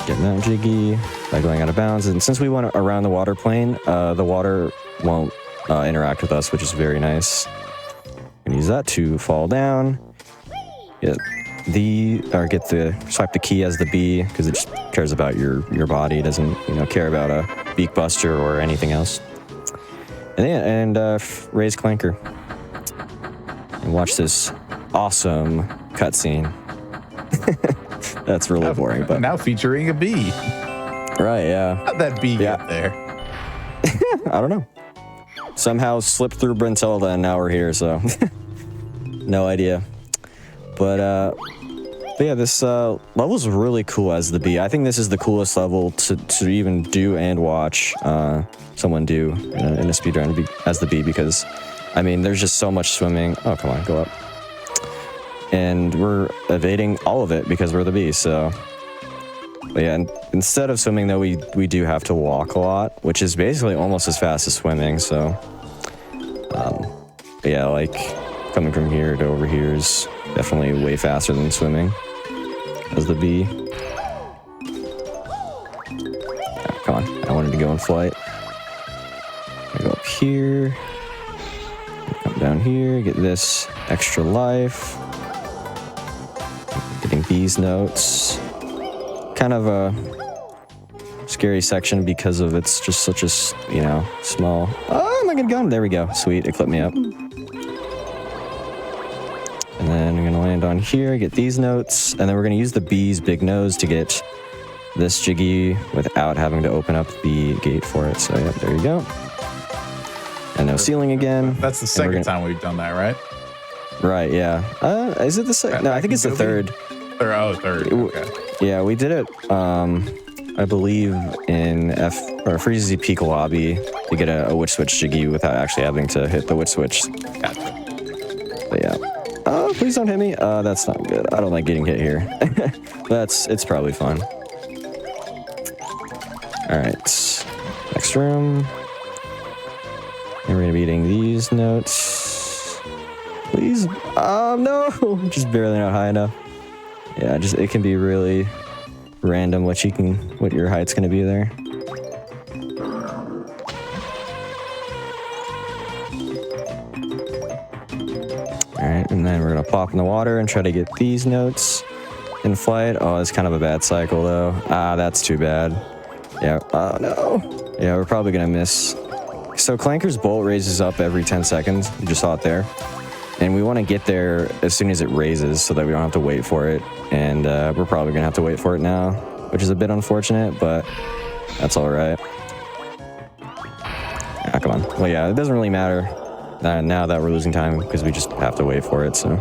Getting that jiggy by going out of bounds. And since we went around the water plane, the water won't interact with us, which is very nice. And use that to fall down. Swipe the key as the B because it just cares about your body. It doesn't care about a beak buster or anything else. And raise clanker and watch this awesome cutscene. That's really boring, but now featuring a bee. Right? Yeah. How'd that bee get there? I don't know. Somehow slipped through Brintilda and now we're here. So no idea. But yeah, this level is really cool as the bee. I think this is the coolest level to even do and watch someone do in a speedrun as the bee because, I mean, there's just so much swimming. Oh, come on, go up. And we're evading all of it because we're the bee, so... But yeah, instead of swimming, though, we do have to walk a lot, which is basically almost as fast as swimming, so... But yeah, like, coming from here to over here is definitely way faster than swimming as the bee. Oh, come on, I wanted to go in flight. I go up here, come down here, get this extra life. Getting these notes. Kind of a scary section because of it's just such a, small... Oh, am I gonna go? There we go. Sweet, it clipped me up. And then I'm gonna land on here, get these notes, and then we're gonna use the bee's big nose to get this jiggy without having to open up the gate for it. So yeah, there you go. And no ceiling again. That's the second time we've done that, right? Right, yeah. Is it the second? No, I think it's the third. Third. Okay. Yeah, we did it, I believe, in Freezy Peak Lobby to get a witch switch jiggy without actually having to hit the witch switch. Gotcha. But yeah. Oh, please don't hit me. That's not good. I don't like getting hit here. It's probably fun. All right. Next room. And we're gonna be eating these notes. Please. Oh no! Just barely not high enough. Yeah, it can be really random what your height's gonna be there. Alright, and then we're gonna pop in the water and try to get these notes in flight. Oh, it's kind of a bad cycle though. Ah, that's too bad. Yeah, oh no. Yeah, we're probably gonna miss. So Clanker's bolt raises up every 10 seconds. You just saw it there. And we want to get there as soon as it raises so that we don't have to wait for it. And we're probably going to have to wait for it now, which is a bit unfortunate, but that's all right. Ah, come on. Well, yeah, it doesn't really matter now that we're losing time because we just have to wait for it, so.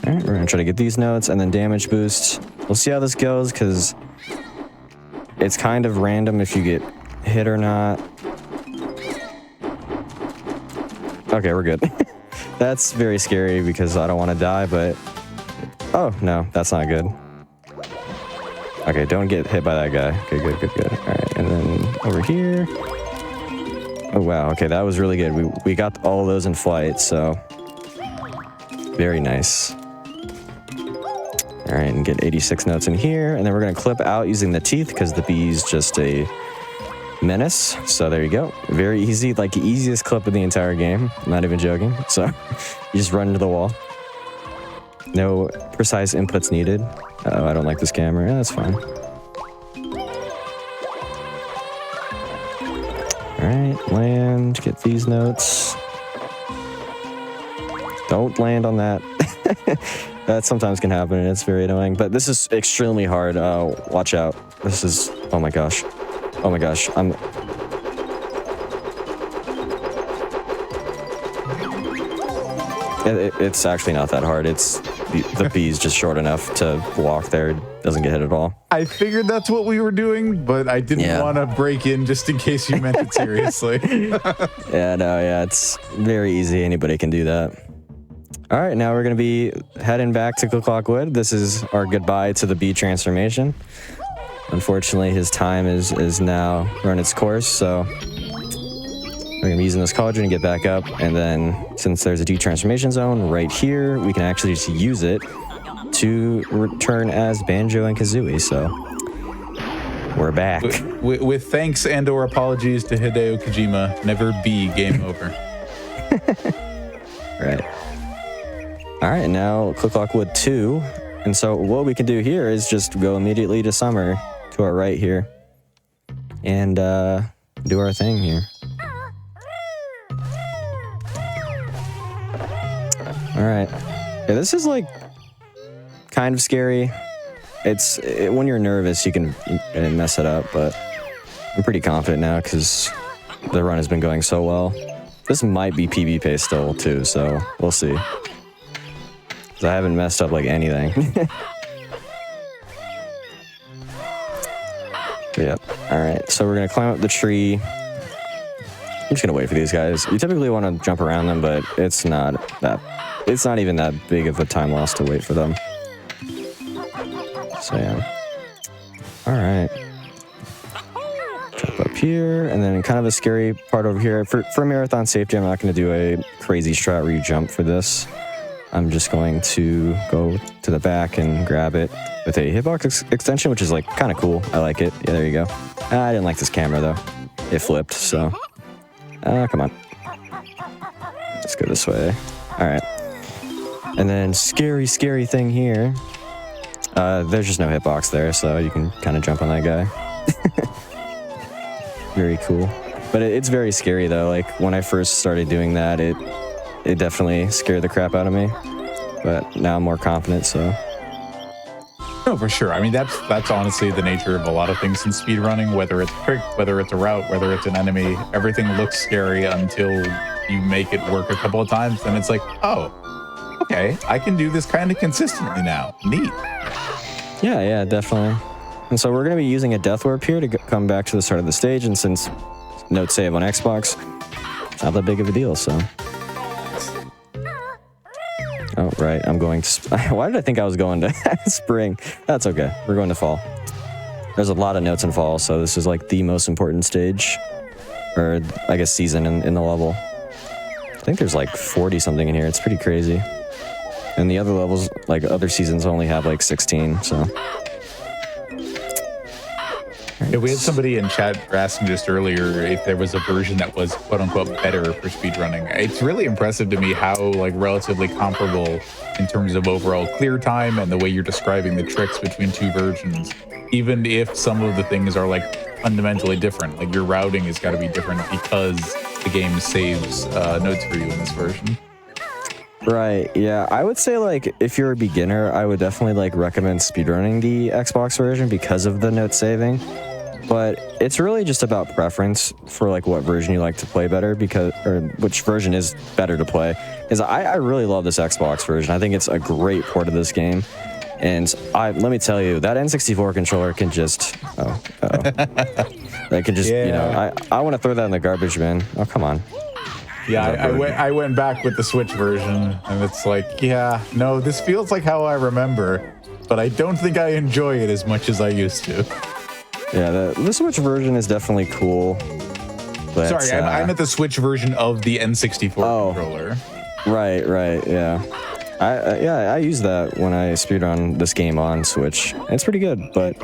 All right, we're going to try to get these notes and then damage boost. We'll see how this goes because it's kind of random if you get hit or not. Okay, we're good. That's very scary because I don't want to die, but... Oh, no, that's not good. Okay, don't get hit by that guy. Okay, good. All right, and then over here. Oh, wow. Okay, that was really good. We got all those in flight, so... Very nice. All right, and get 86 notes in here, and then we're going to clip out using the teeth because the bee's just a menace. So there you go. Very easy, like the easiest clip in the entire game. I'm not even joking. So you just run into the wall. No precise inputs needed. Oh, I don't like this camera. Yeah, that's fine. All right, land, get these notes. Don't land on that. That sometimes can happen, and it's very annoying. But this is extremely hard. Watch out. This is... Oh my gosh. Oh my gosh. It's actually not that hard. It's... The bee's just short enough to walk there. It doesn't get hit at all. I figured that's what we were doing, but I didn't want to break in just in case you meant it seriously. Yeah, it's very easy. Anybody can do that. All right, now we're going to be heading back to Clockwood. This is our goodbye to the bee transformation. Unfortunately, his time is now run its course, so we're going to be using this cauldron to get back up, and then since there's a detransformation zone right here, we can actually just use it to return as Banjo and Kazooie, so we're back. With thanks and or apologies to Hideo Kojima, never be game over. Right. All right, now Clockwood 2. And so what we can do here is just go immediately to Summer to our right here and do our thing here. All right. Yeah, this is like kind of scary. When you're nervous, you can mess it up, but I'm pretty confident now because the run has been going so well. This might be PvP still too, so we'll see. I haven't messed up like anything. Yep. All right. So we're gonna climb up the tree. I'm just gonna wait for these guys. You typically want to jump around them, but it's not even that big of a time loss to wait for them. So yeah. All right. Jump up here, and then kind of a scary part over here. For marathon safety, I'm not gonna do a crazy strat where you jump for this. I'm just going to go to the back and grab it with a hitbox extension, which is like kind of cool. I like it. Yeah, there you go. I didn't like this camera though. It flipped, so. Come on. Let's go this way. All right. And then scary thing here. There's just no hitbox there, so you can kind of jump on that guy. Very cool. But it's very scary though. Like when I first started doing that, it definitely scared the crap out of me, but now I'm more confident, so. No, for sure. I mean, that's honestly the nature of a lot of things in speedrunning, whether it's a trick, whether it's a route, whether it's an enemy, everything looks scary until you make it work a couple of times, then it's like, oh, okay, I can do this kind of consistently now. Neat. Yeah, definitely. And so we're going to be using a death warp here to come back to the start of the stage, and since note save on Xbox, it's not that big of a deal, so. Oh, right, I'm going to... Why did I think I was going to spring? That's okay. We're going to fall. There's a lot of notes in fall, so this is like the most important stage. Or, I guess, season in the level. I think there's like 40-something in here. It's pretty crazy. And the other levels, like other seasons, only have like 16, so... Yeah, we had somebody in chat asking just earlier if there was a version that was quote-unquote better for speedrunning. It's really impressive to me how like relatively comparable in terms of overall clear time and the way you're describing the tricks between two versions, even if some of the things are like fundamentally different. Like your routing has got to be different because the game saves notes for you in this version. Right, yeah. I would say, like, if you're a beginner, I would definitely, like, recommend speedrunning the Xbox version because of the note saving. But it's really just about preference for, like, what version you like to play better, or which version is better to play. Because I really love this Xbox version. I think it's a great port of this game. And let me tell you, that N64 controller can just... That can just, you know... I want to throw that in the garbage bin. Oh, come on. Yeah, I went back with the Switch version, and it's like, yeah, no, this feels like how I remember, but I don't think I enjoy it as much as I used to. Yeah, the Switch version is definitely cool. But, sorry, I meant the Switch version of the N64 controller. Right, yeah. I use that when I speedrun this game on Switch. It's pretty good, but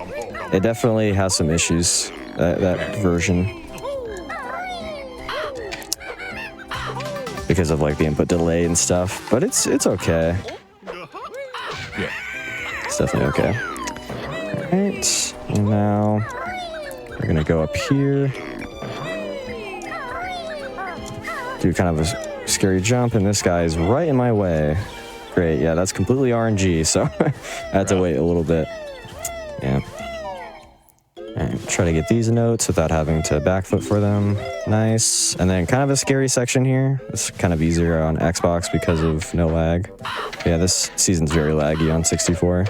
it definitely has some issues, that version. Because of like the input delay and stuff, but it's okay. Yeah. It's definitely okay. Alright, and now we're gonna go up here. Do kind of a scary jump, and this guy is right in my way. Great, yeah, that's completely RNG, so I had to wait a little bit. Yeah. Alright, try to get these notes without having to backflip for them. Nice. And then kind of a scary section here. It's kind of easier on Xbox because of no lag. Yeah, this season's very laggy on 64.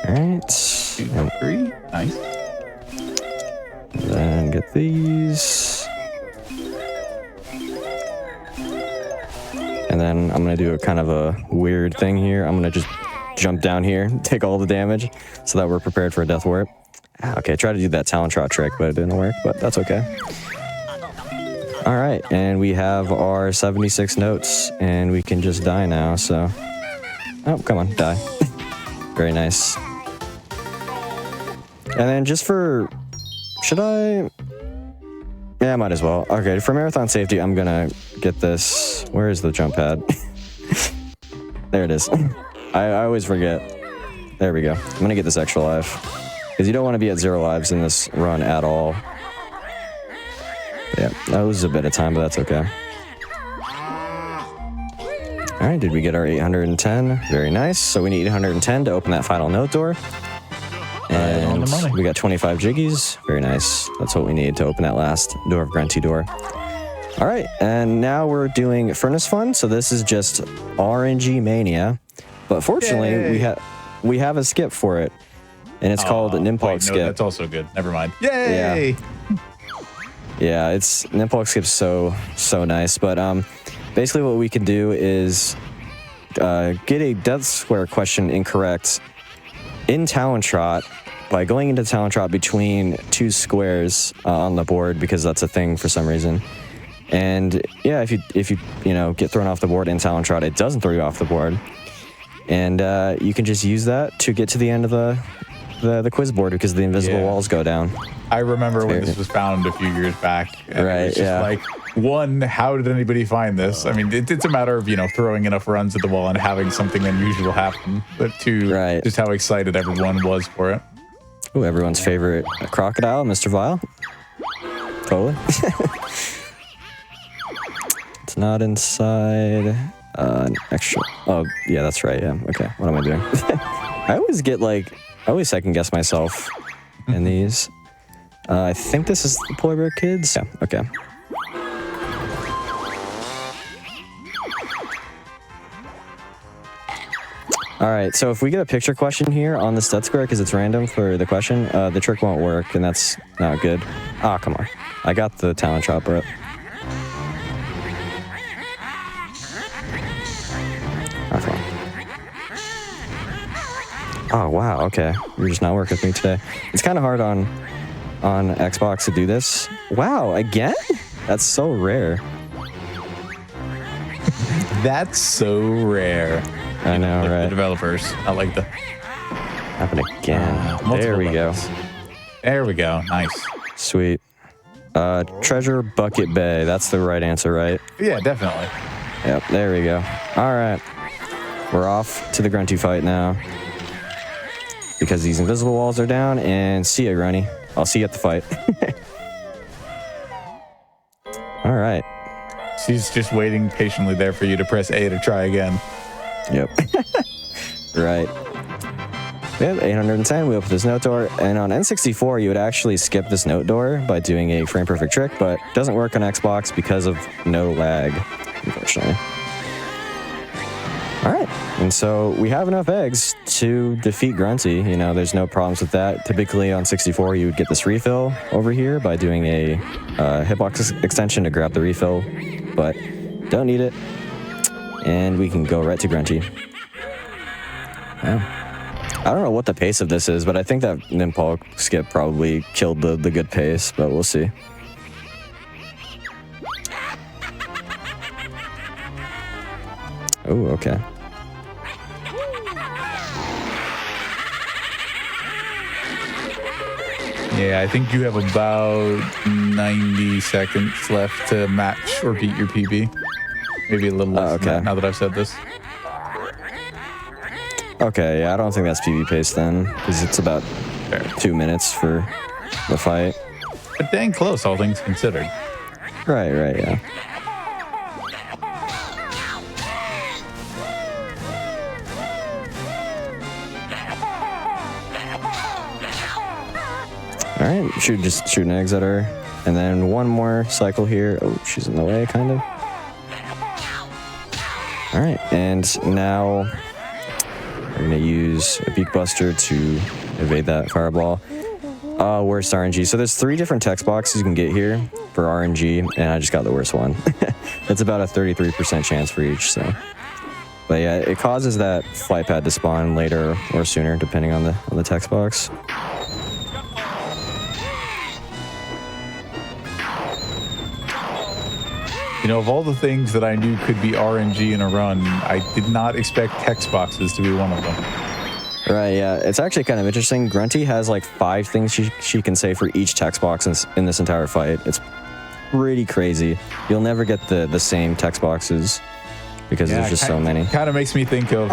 Alright. 2, 3. Nice. Then get these. And then I'm going to do a kind of a weird thing here. I'm going to just jump down here, take all the damage, so that we're prepared for a death warp. Okay, try to do that talent trot trick, but it didn't work, but that's okay. All right, and we have our 76 notes, and we can just die now, so... Oh, come on, die. Very nice. And then just for... Should I... Yeah, I might as well. Okay, for marathon safety, I'm gonna get this... Where is the jump pad? There it is. I always forget. There we go. I'm gonna get this extra life. Because you don't want to be at 0 lives in this run at all. Yeah, that was a bit of time, but that's okay. Alright, did we get our 810? Very nice. So we need 810 to open that final note door. And we got 25 jiggies. Very nice. That's what we need to open that last door of Grunty door. Alright, and now we're doing Furnace Fun. So this is just RNG Mania. But fortunately, we have a skip for it. And it's called Nimpog Skip. No, that's also good. Never mind. Yay! Yeah, it's Nimpog Skip's so nice. But basically what we can do is get a death square question incorrect in Talon Trot by going into Talon Trot between 2 squares on the board, because that's a thing for some reason. And yeah, if you get thrown off the board in Talon Trot, it doesn't throw you off the board. And you can just use that to get to the end of the quiz board, because the invisible walls go down. I remember when this was found a few years back. And right, it was just like, one, how did anybody find this? I mean, it's a matter of, throwing enough runs at the wall and having something unusual happen. But two, just how excited everyone was for it. Ooh, everyone's favorite crocodile, Mr. Vile. Totally. It's not inside. Extra. Oh, yeah, that's right. Yeah. Okay. What am I doing? I always second guess myself in these. I think this is the Polar Bear Kids. Yeah. Okay. All right. So if we get a picture question here on the stud square, because it's random for the question, the trick won't work, and that's not good. Ah, come on. I got the talent chopper up. Oh, wow, okay. You're just not working with me today. It's kind of hard on Xbox to do this. Wow, again? That's so rare. That's so rare. I know, right? The developers. I like the... Happen again. There we go. There we go. Nice. Sweet. Treasure Bucket Bay. That's the right answer, right? Yeah, definitely. Yep, there we go. All right. We're off to the Grunty fight now, because these invisible walls are down, and see ya, Grunty. I'll see you at the fight. All right. She's just waiting patiently there for you to press A to try again. Yep. Right. We have 810. We open this note door, and on N64, you would actually skip this note door by doing a frame perfect trick, but it doesn't work on Xbox because of no lag, unfortunately. All right, and so we have enough eggs to defeat Grunty. You know, there's no problems with that. Typically on 64, you would get this refill over here by doing a hitbox extension to grab the refill, but don't need it. And we can go right to Grunty. Wow. I don't know what the pace of this is, but I think that Nimpal skip probably killed the good pace, but we'll see. Oh, okay. Yeah, I think you have about 90 seconds left to match or beat your PB. Maybe a little less than that, now that I've said this. Okay, yeah, I don't think that's PB pace then, because it's about 2 minutes for the fight. But dang close, all things considered. Right, yeah. All right, just shooting eggs at her. And then one more cycle here. Oh, she's in the way, kind of. All right, and now we're gonna use a Beak Buster to evade that fireball. Worst RNG. So there's 3 different text boxes you can get here for RNG, and I just got the worst one. It's about a 33% chance for each, so. But yeah, it causes that flight pad to spawn later or sooner, depending on the text box. You know, of all the things that I knew could be RNG in a run, I did not expect text boxes to be one of them. Right, yeah. It's actually kind of interesting. Grunty has like 5 things she can say for each text box in this entire fight. It's pretty crazy. You'll never get the same text boxes because there's just so many. Kind of makes me think of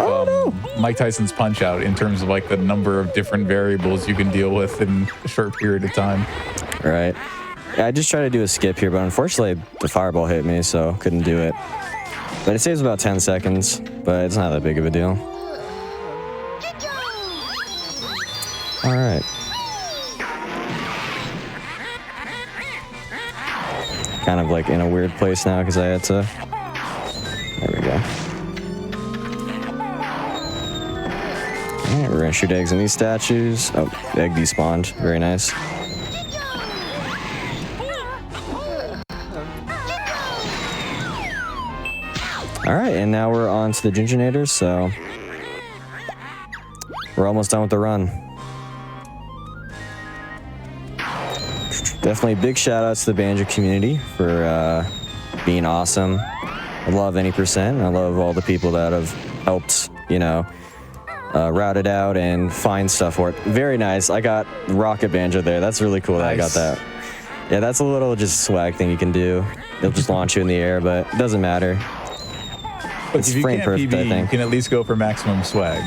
Mike Tyson's Punch-Out in terms of like the number of different variables you can deal with in a short period of time. Right. Yeah, I just tried to do a skip here, but unfortunately the fireball hit me, so couldn't do it. But it saves about 10 seconds, but it's not that big of a deal. All right. Kind of like in a weird place now because I had to... There we go. All right, we're gonna shoot eggs in these statues. Oh, egg despawned. Very nice. All right, and now we're on to the Ginginators, so we're almost done with the run. Definitely big shout outs to the Banjo community for being awesome. I love Any %. I love all the people that have helped, you know, route it out and find stuff for it. Very nice. I got Rocket Banjo there. That's really cool that I got that. Yeah, that's a little just swag thing you can do. It'll just launch you in the air, but it doesn't matter. But it's if you frame can't perfect, PB, I think. you can at least go for maximum swag.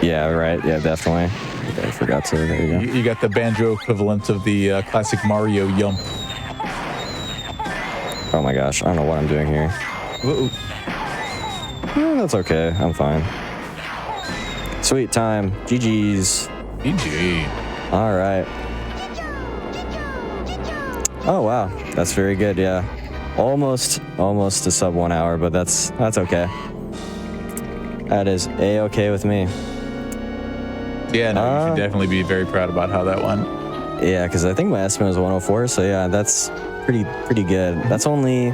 Yeah, right. Yeah, definitely. Okay, I forgot to. There you go. You got the banjo equivalent of the classic Mario yump. Oh my gosh, I don't know what I'm doing here. That's okay. I'm fine. Sweet time. GG's. GG. All right. Oh wow, that's very good. Yeah, almost a sub 1 hour, but that's okay. That is a-okay with me. Yeah, no, you should definitely be very proud about how that went. Yeah, because I think my estimate was 104, so yeah, that's pretty good. That's only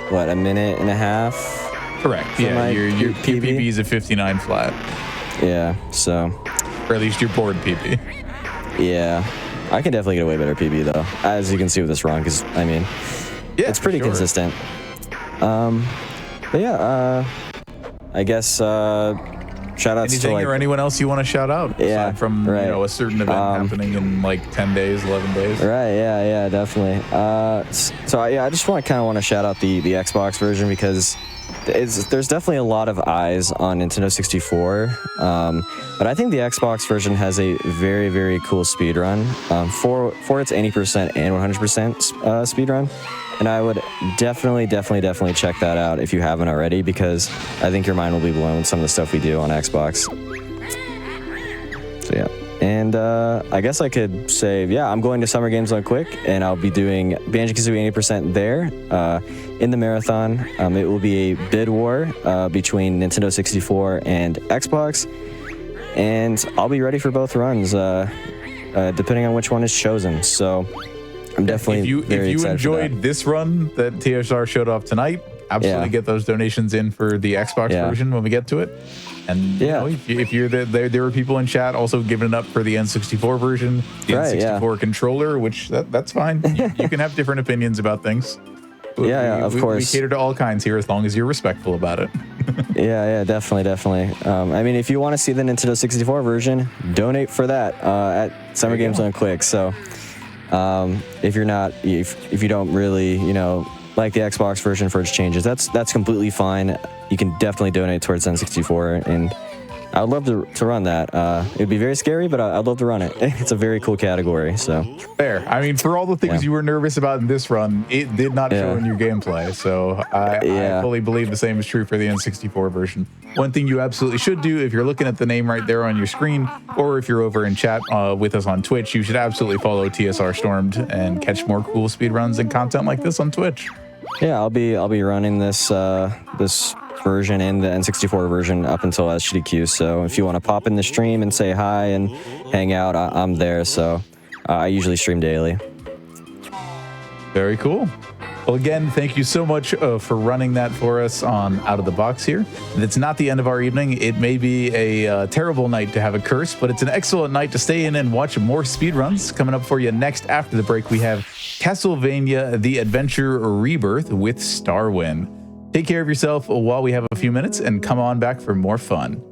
what, a minute and a half? Correct. Yeah, your PB is a 59 flat. Yeah, so. Or at least your board PB. Yeah, I can definitely get a way better PB though, as you can see with this run, because I mean, yeah, it's pretty consistent. But yeah, I guess shout outs anything to like, or anyone else you want to shout out aside from you know, a certain event happening in like 10 days, 11 days. Right, yeah, definitely. So yeah, I just want to shout out the Xbox version because there's definitely a lot of eyes on Nintendo 64, but I think the Xbox version has a very, very cool speedrun for its 80% and 100% speedrun. And I would definitely check that out if you haven't already, because I think your mind will be blown with some of the stuff we do on Xbox. So yeah. And I guess I could say, yeah, I'm going to Summer Games on Quick, and I'll be doing Banjo-Kazooie 80% there. In the marathon, it will be a bid war between Nintendo 64 and Xbox, and I'll be ready for both runs, depending on which one is chosen. So I'm definitely if you enjoyed this run that TSR showed off tonight, absolutely get those donations in for the Xbox version when we get to it. And you know, if you're there were people in chat also giving it up for the N64 version, the N64 controller, which that's fine. You can have different opinions about things. Of course. We cater to all kinds here as long as you're respectful about it. Definitely. I mean, if you want to see the Nintendo 64 version, donate for that at Summer Games on Quick. So if you're not, if you don't really, like the Xbox version for its changes, that's completely fine. You can definitely donate towards N64, and I would love to run that. It'd be very scary, but I'd love to run it. It's a very cool category. So fair. I mean, for all the things you were nervous about in this run, it did not show in your gameplay. So I fully believe the same is true for the N64 version. One thing you absolutely should do, if you're looking at the name right there on your screen, or if you're over in chat with us on Twitch, you should absolutely follow TSR Stormed and catch more cool speedruns and content like this on Twitch. Yeah, I'll be running this this version and the N64 version up until SGDQ. So if you want to pop in the stream and say hi and hang out, I'm there. So I usually stream daily. Very cool. Well, again, thank you so much for running that for us on Out of the Box here. It's not the end of our evening. It may be a terrible night to have a curse, but it's an excellent night to stay in and watch more speedruns. Coming up for you next after the break, we have Castlevania The Adventure Rebirth with Starwind. Take care of yourself while we have a few minutes and come on back for more fun.